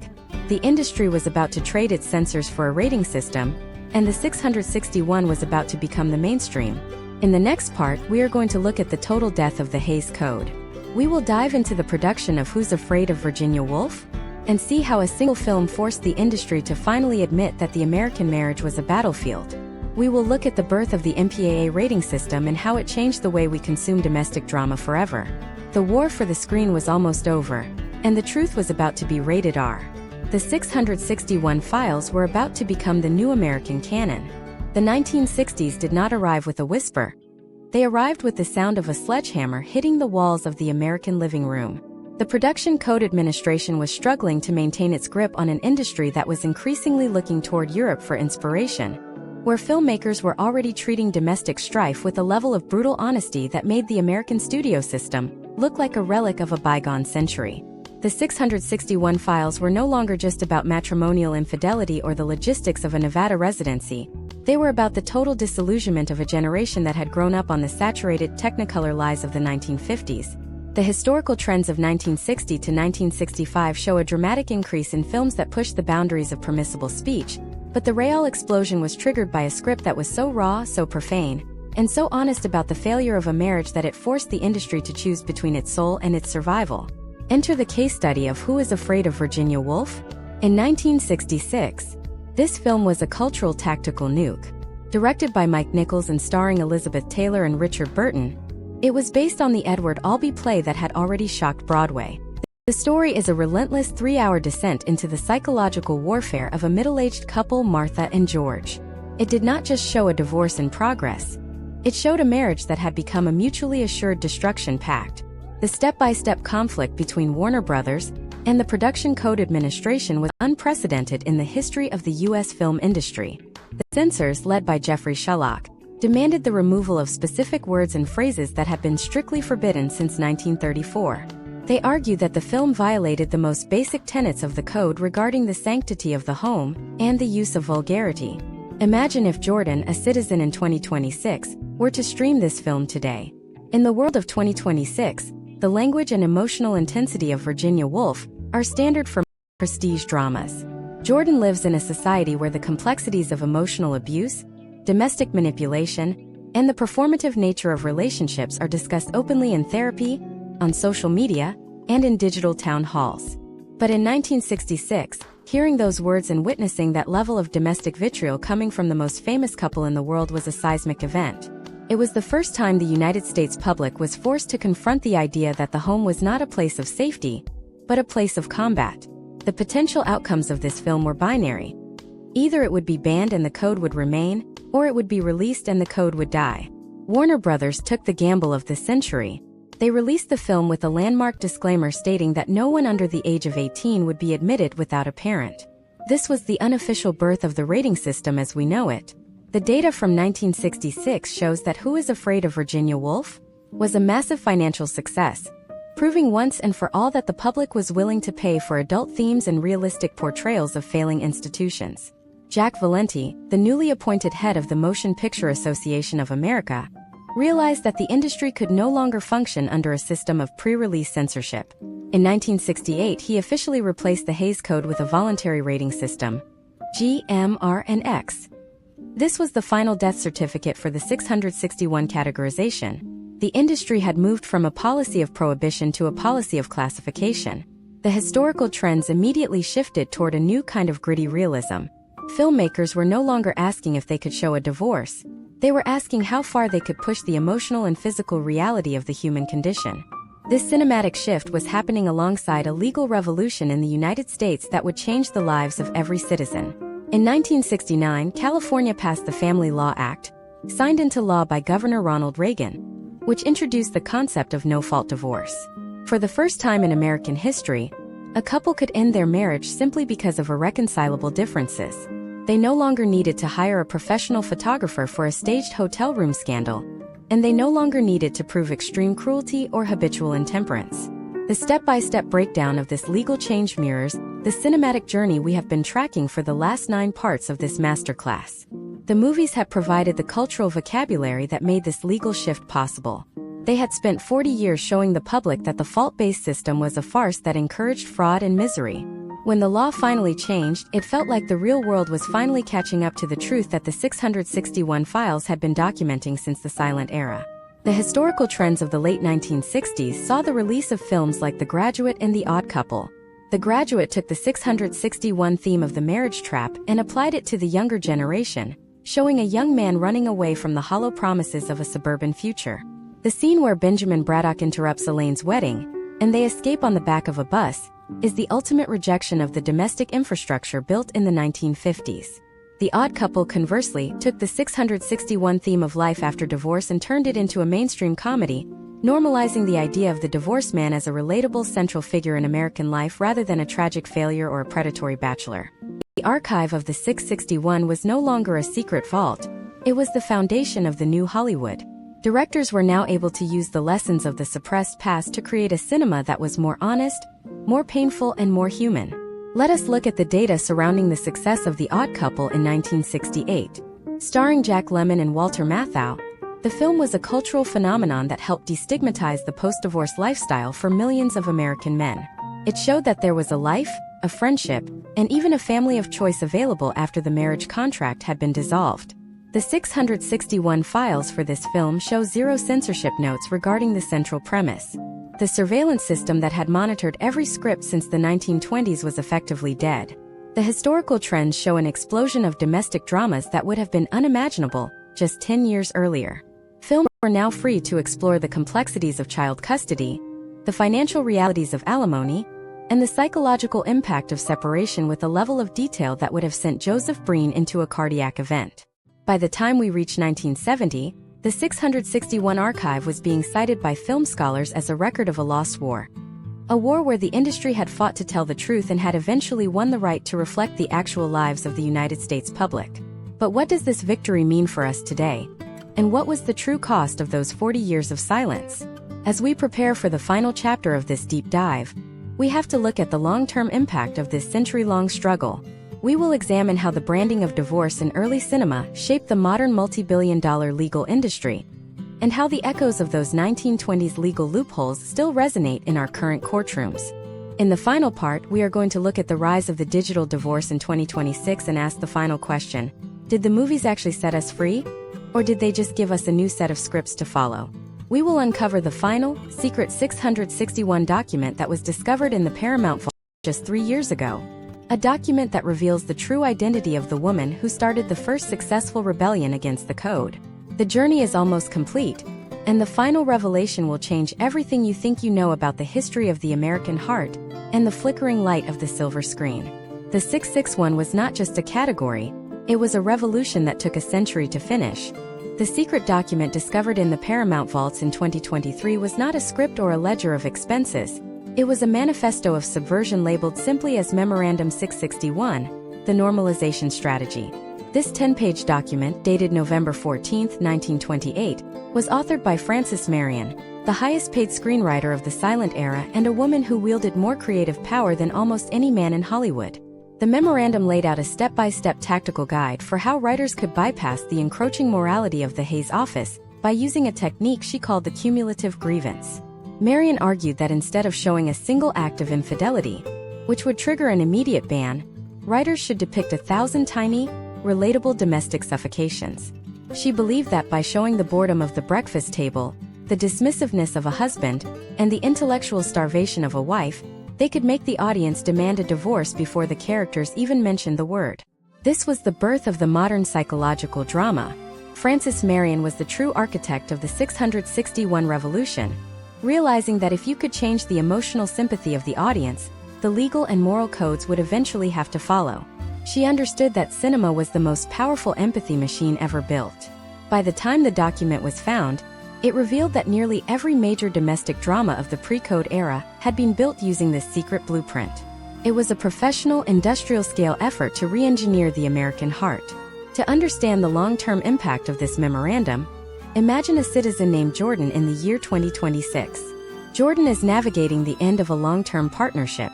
The industry was about to trade its censors for a rating system, and the 661 was about to become the mainstream. In the next part, we are going to look at the total death of the Hays Code. We will dive into the production of Who's Afraid of Virginia Woolf? And see how a single film forced the industry to finally admit that the American marriage was a battlefield. We will look at the birth of the MPAA rating system and how it changed the way we consume domestic drama forever. The war for the screen was almost over, and the truth was about to be rated R. The 661 files were about to become the new American canon. The 1960s did not arrive with a whisper. They arrived with the sound of a sledgehammer hitting the walls of the American living room. The Production Code Administration was struggling to maintain its grip on an industry that was increasingly looking toward Europe for inspiration, where filmmakers were already treating domestic strife with a level of brutal honesty that made the American studio system look like a relic of a bygone century. The 661 files were no longer just about matrimonial infidelity or the logistics of a Nevada residency, They were about the total disillusionment of a generation that had grown up on the saturated Technicolor lies of the 1950s. The historical trends of 1960 to 1965 show a dramatic increase in films that pushed the boundaries of permissible speech, but the real explosion was triggered by a script that was so raw, so profane, and so honest about the failure of a marriage that it forced the industry to choose between its soul and its survival. Enter the case study of Who is Afraid of Virginia Woolf? In 1966, this film was a cultural tactical nuke. Directed by Mike Nichols and starring Elizabeth Taylor and Richard Burton, it was based on the Edward Albee play that had already shocked Broadway. The story is a relentless 3-hour descent into the psychological warfare of a middle-aged couple, Martha and George. It did not just show a divorce in progress. It showed a marriage that had become a mutually assured destruction pact. The step-by-step conflict between Warner Brothers and the Production Code Administration was unprecedented in the history of the U.S. film industry. The censors, led by Jeffrey Sherlock, demanded the removal of specific words and phrases that had been strictly forbidden since 1934. They argued that the film violated the most basic tenets of the code regarding the sanctity of the home and the use of vulgarity. Imagine if Jordan, a citizen in 2026, were to stream this film today. In the world of 2026, the language and emotional intensity of Virginia Woolf are standard for prestige dramas. Jordan lives in a society where the complexities of emotional abuse, domestic manipulation, and the performative nature of relationships are discussed openly in therapy, on social media, and in digital town halls. But in 1966, hearing those words and witnessing that level of domestic vitriol coming from the most famous couple in the world was a seismic event. It was the first time the United States public was forced to confront the idea that the home was not a place of safety, but a place of combat. The potential outcomes of this film were binary. Either it would be banned and the code would remain, or it would be released and the code would die. Warner Brothers took the gamble of the century. They released the film with a landmark disclaimer stating that no one under the age of 18 would be admitted without a parent. This was the unofficial birth of the rating system as we know it. The data from 1966 shows that Who is Afraid of Virginia Woolf? Was a massive financial success, proving once and for all that the public was willing to pay for adult themes and realistic portrayals of failing institutions. Jack Valenti, the newly appointed head of the Motion Picture Association of America, realized that the industry could no longer function under a system of pre-release censorship. In 1968, he officially replaced the Hays Code with a voluntary rating system, GMRNX. This was the final death certificate for the 661 categorization. The industry had moved from a policy of prohibition to a policy of classification. The historical trends immediately shifted toward a new kind of gritty realism. Filmmakers were no longer asking if they could show a divorce. They were asking how far they could push the emotional and physical reality of the human condition. This cinematic shift was happening alongside a legal revolution in the United States that would change the lives of every citizen. In 1969, California passed the Family Law Act, signed into law by Governor Ronald Reagan, which introduced the concept of no-fault divorce. For the first time in American history, a couple could end their marriage simply because of irreconcilable differences. They no longer needed to hire a professional photographer for a staged hotel room scandal, and they no longer needed to prove extreme cruelty or habitual intemperance. The step-by-step breakdown of this legal change mirrors the cinematic journey we have been tracking for the last 9 parts of this masterclass. The movies had provided the cultural vocabulary that made this legal shift possible. They had spent 40 years showing the public that the fault-based system was a farce that encouraged fraud and misery. When the law finally changed, it felt like the real world was finally catching up to the truth that the 661 files had been documenting since the silent era. The historical trends of the late 1960s saw the release of films like The Graduate and The Odd Couple. The Graduate took the 661 theme of the marriage trap and applied it to the younger generation, showing a young man running away from the hollow promises of a suburban future. The scene where Benjamin Braddock interrupts Elaine's wedding, and they escape on the back of a bus, is the ultimate rejection of the domestic infrastructure built in the 1950s. The Odd Couple, conversely, took the 661 theme of life after divorce and turned it into a mainstream comedy, normalizing the idea of the divorced man as a relatable central figure in American life rather than a tragic failure or a predatory bachelor. The archive of the 661 was no longer a secret vault. It was the foundation of the new Hollywood. Directors were now able to use the lessons of the suppressed past to create a cinema that was more honest, more painful, and more human. Let us look at the data surrounding the success of The Odd Couple in 1968. Starring Jack Lemmon and Walter Matthau, the film was a cultural phenomenon that helped destigmatize the post-divorce lifestyle for millions of American men. It showed that there was a life, a friendship, and even a family of choice available after the marriage contract had been dissolved. The 661 files for this film show zero censorship notes regarding the central premise. The surveillance system that had monitored every script since the 1920s was effectively dead. The historical trends show an explosion of domestic dramas that would have been unimaginable just 10 years earlier. Films were now free to explore the complexities of child custody, the financial realities of alimony, and the psychological impact of separation with a level of detail that would have sent Joseph Breen into a cardiac event. By the time we reach 1970, the 661 archive was being cited by film scholars as a record of a lost war. A war where the industry had fought to tell the truth and had eventually won the right to reflect the actual lives of the United States public. But what does this victory mean for us today? And what was the true cost of those 40 years of silence? As we prepare for the final chapter of this deep dive, we have to look at the long-term impact of this century-long struggle. We will examine how the branding of divorce in early cinema shaped the modern multi-billion-dollar legal industry, and how the echoes of those 1920s legal loopholes still resonate in our current courtrooms. In the final part, we are going to look at the rise of the digital divorce in 2026 and ask the final question: did the movies actually set us free? Or did they just give us a new set of scripts to follow? We will uncover the final, secret 661 document that was discovered in the Paramount vault just 3 years ago. A document that reveals the true identity of the woman who started the first successful rebellion against the code. The journey is almost complete, and the final revelation will change everything you think you know about the history of the American heart and the flickering light of the silver screen. The 661 was not just a category, it was a revolution that took a century to finish. The secret document discovered in the Paramount vaults in 2023 was not a script or a ledger of expenses. It was a manifesto of subversion labeled simply as Memorandum 661, the normalization strategy. This 10-page document, dated November 14, 1928, was authored by Frances Marion, the highest-paid screenwriter of the silent era and a woman who wielded more creative power than almost any man in Hollywood. The memorandum laid out a step-by-step tactical guide for how writers could bypass the encroaching morality of the Hays office by using a technique she called the cumulative grievance. Marion argued that instead of showing a single act of infidelity, which would trigger an immediate ban, writers should depict 1,000 tiny, relatable domestic suffocations. She believed that by showing the boredom of the breakfast table, the dismissiveness of a husband, and the intellectual starvation of a wife, they could make the audience demand a divorce before the characters even mentioned the word. This was the birth of the modern psychological drama. Frances Marion was the true architect of the 661 revolution, realizing that if you could change the emotional sympathy of the audience, the legal and moral codes would eventually have to follow. She understood that cinema was the most powerful empathy machine ever built. By the time the document was found, it revealed that nearly every major domestic drama of the pre-code era had been built using this secret blueprint. It was a professional, industrial-scale effort to re-engineer the American heart. To understand the long-term impact of this memorandum, imagine a citizen named Jordan in the year 2026. Jordan is navigating the end of a long-term partnership.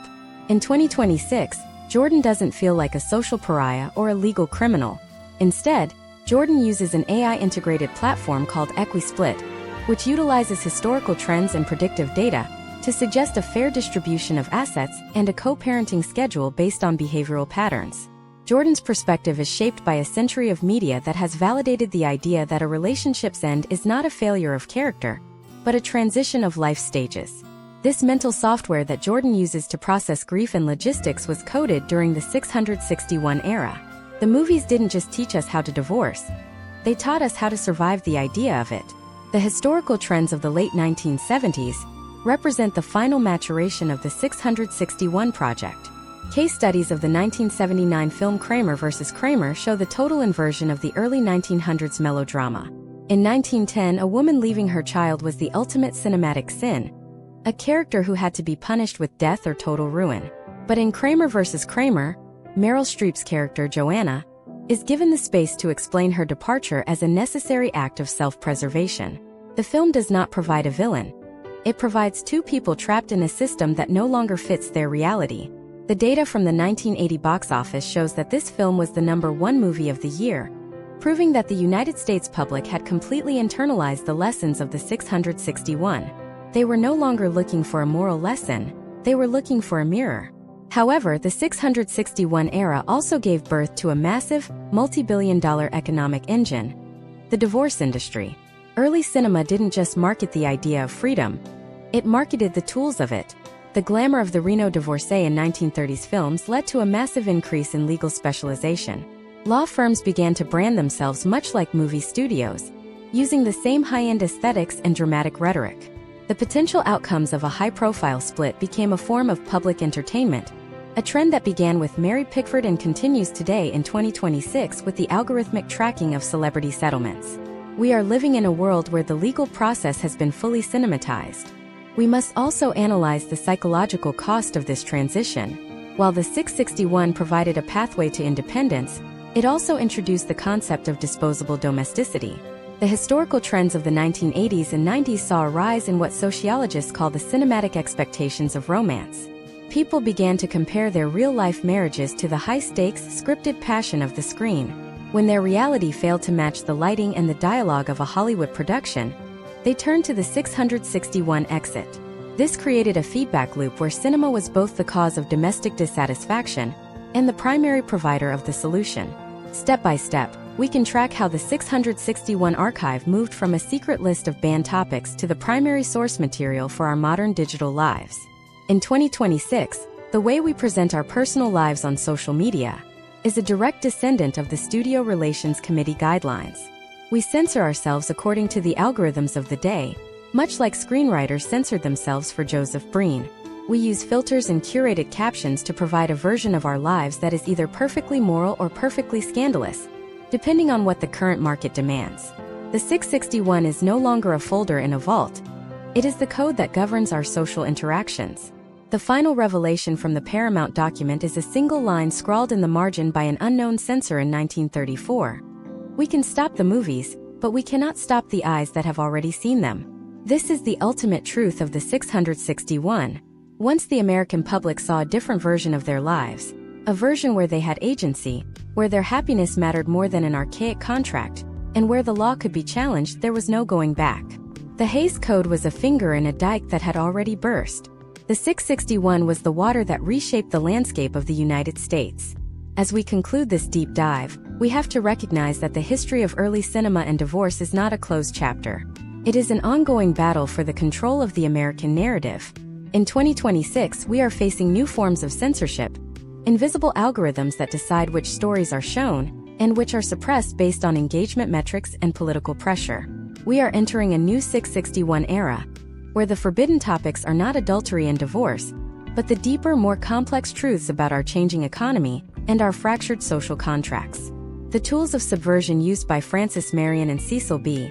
In 2026, Jordan doesn't feel like a social pariah or a legal criminal. Instead, Jordan uses an AI-integrated platform called EquiSplit, which utilizes historical trends and predictive data to suggest a fair distribution of assets and a co-parenting schedule based on behavioral patterns. Jordan's perspective is shaped by a century of media that has validated the idea that a relationship's end is not a failure of character, but a transition of life stages. This mental software that Jordan uses to process grief and logistics was coded during the 661 era. The movies didn't just teach us how to divorce, they taught us how to survive the idea of it. The historical trends of the late 1970s represent the final maturation of the 661 project. Case studies of the 1979 film Kramer vs. Kramer show the total inversion of the early 1900s melodrama. In 1910, a woman leaving her child was the ultimate cinematic sin, a character who had to be punished with death or total ruin. But in Kramer vs. Kramer, Meryl Streep's character Joanna is given the space to explain her departure as a necessary act of self-preservation. The film does not provide a villain. It provides two people trapped in a system that no longer fits their reality. The data from the 1980 box office shows that this film was the #1 movie of the year, proving that the United States public had completely internalized the lessons of the 661. They were no longer looking for a moral lesson, they were looking for a mirror. However, the 661 era also gave birth to a massive, multi-billion-dollar economic engine, the divorce industry. Early cinema didn't just market the idea of freedom, it marketed the tools of it. The glamour of the Reno divorcee in 1930s films led to a massive increase in legal specialization. Law firms began to brand themselves much like movie studios, using the same high-end aesthetics and dramatic rhetoric. The potential outcomes of a high-profile split became a form of public entertainment, a trend that began with Mary Pickford and continues today in 2026 with the algorithmic tracking of celebrity settlements. We are living in a world where the legal process has been fully cinematized. We must also analyze the psychological cost of this transition. While the 661 provided a pathway to independence, it also introduced the concept of disposable domesticity. The historical trends of the 1980s and 90s saw a rise in what sociologists call the cinematic expectations of romance. People began to compare their real-life marriages to the high-stakes, scripted passion of the screen. When their reality failed to match the lighting and the dialogue of a Hollywood production, they turned to the 661 exit. This created a feedback loop where cinema was both the cause of domestic dissatisfaction and the primary provider of the solution. Step by step, we can track how the 661 archive moved from a secret list of banned topics to the primary source material for our modern digital lives. In 2026, the way we present our personal lives on social media is a direct descendant of the Studio Relations Committee guidelines. We censor ourselves according to the algorithms of the day, much like screenwriters censored themselves for Joseph Breen. We use filters and curated captions to provide a version of our lives that is either perfectly moral or perfectly scandalous, depending on what the current market demands. The 661 is no longer a folder in a vault. It is the code that governs our social interactions. The final revelation from the Paramount document is a single line scrawled in the margin by an unknown censor in 1934. We can stop the movies, but we cannot stop the eyes that have already seen them. This is the ultimate truth of the 661. Once the American public saw a different version of their lives, a version where they had agency, where their happiness mattered more than an archaic contract, and where the law could be challenged, there was no going back. The Hays Code was a finger in a dike that had already burst. The 661 was the water that reshaped the landscape of the United States. As we conclude this deep dive, we have to recognize that the history of early cinema and divorce is not a closed chapter. It is an ongoing battle for the control of the American narrative. In 2026, we are facing new forms of censorship, invisible algorithms that decide which stories are shown and which are suppressed based on engagement metrics and political pressure. We are entering a new 661 era, where the forbidden topics are not adultery and divorce, but the deeper, more complex truths about our changing economy and our fractured social contracts. The tools of subversion used by Frances Marion and Cecil B.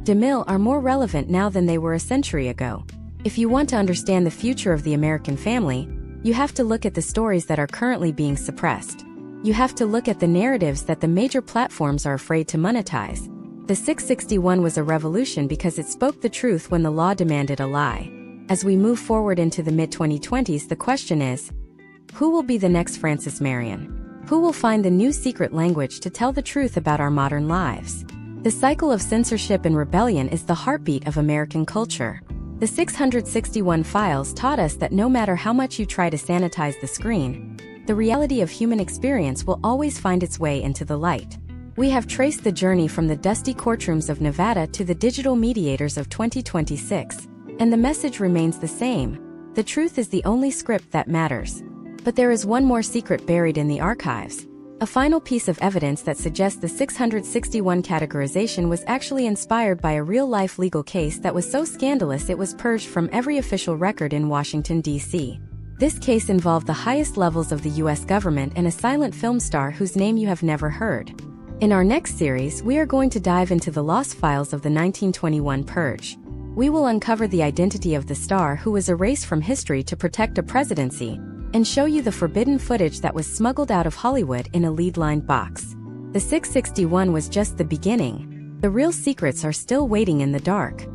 DeMille are more relevant now than they were a century ago. If you want to understand the future of the American family, you have to look at the stories that are currently being suppressed. You have to look at the narratives that the major platforms are afraid to monetize. The 661 was a revolution because it spoke the truth when the law demanded a lie. As we move forward into the mid-2020s, the question is, who will be the next Frances Marion? Who will find the new secret language to tell the truth about our modern lives? The cycle of censorship and rebellion is the heartbeat of American culture. The 661 files taught us that no matter how much you try to sanitize the screen, the reality of human experience will always find its way into the light. We have traced the journey from the dusty courtrooms of Nevada to the digital mediators of 2026, and the message remains the same. The truth is the only script that matters. But there is one more secret buried in the archives. A final piece of evidence that suggests the 661 categorization was actually inspired by a real-life legal case that was so scandalous it was purged from every official record in Washington, D.C. This case involved the highest levels of the U.S. government and a silent film star whose name you have never heard. In our next series, we are going to dive into the lost files of the 1921 purge. We will uncover the identity of the star who was erased from history to protect a presidency, and show you the forbidden footage that was smuggled out of Hollywood in a lead-lined box. The 661 was just the beginning. The real secrets are still waiting in the dark.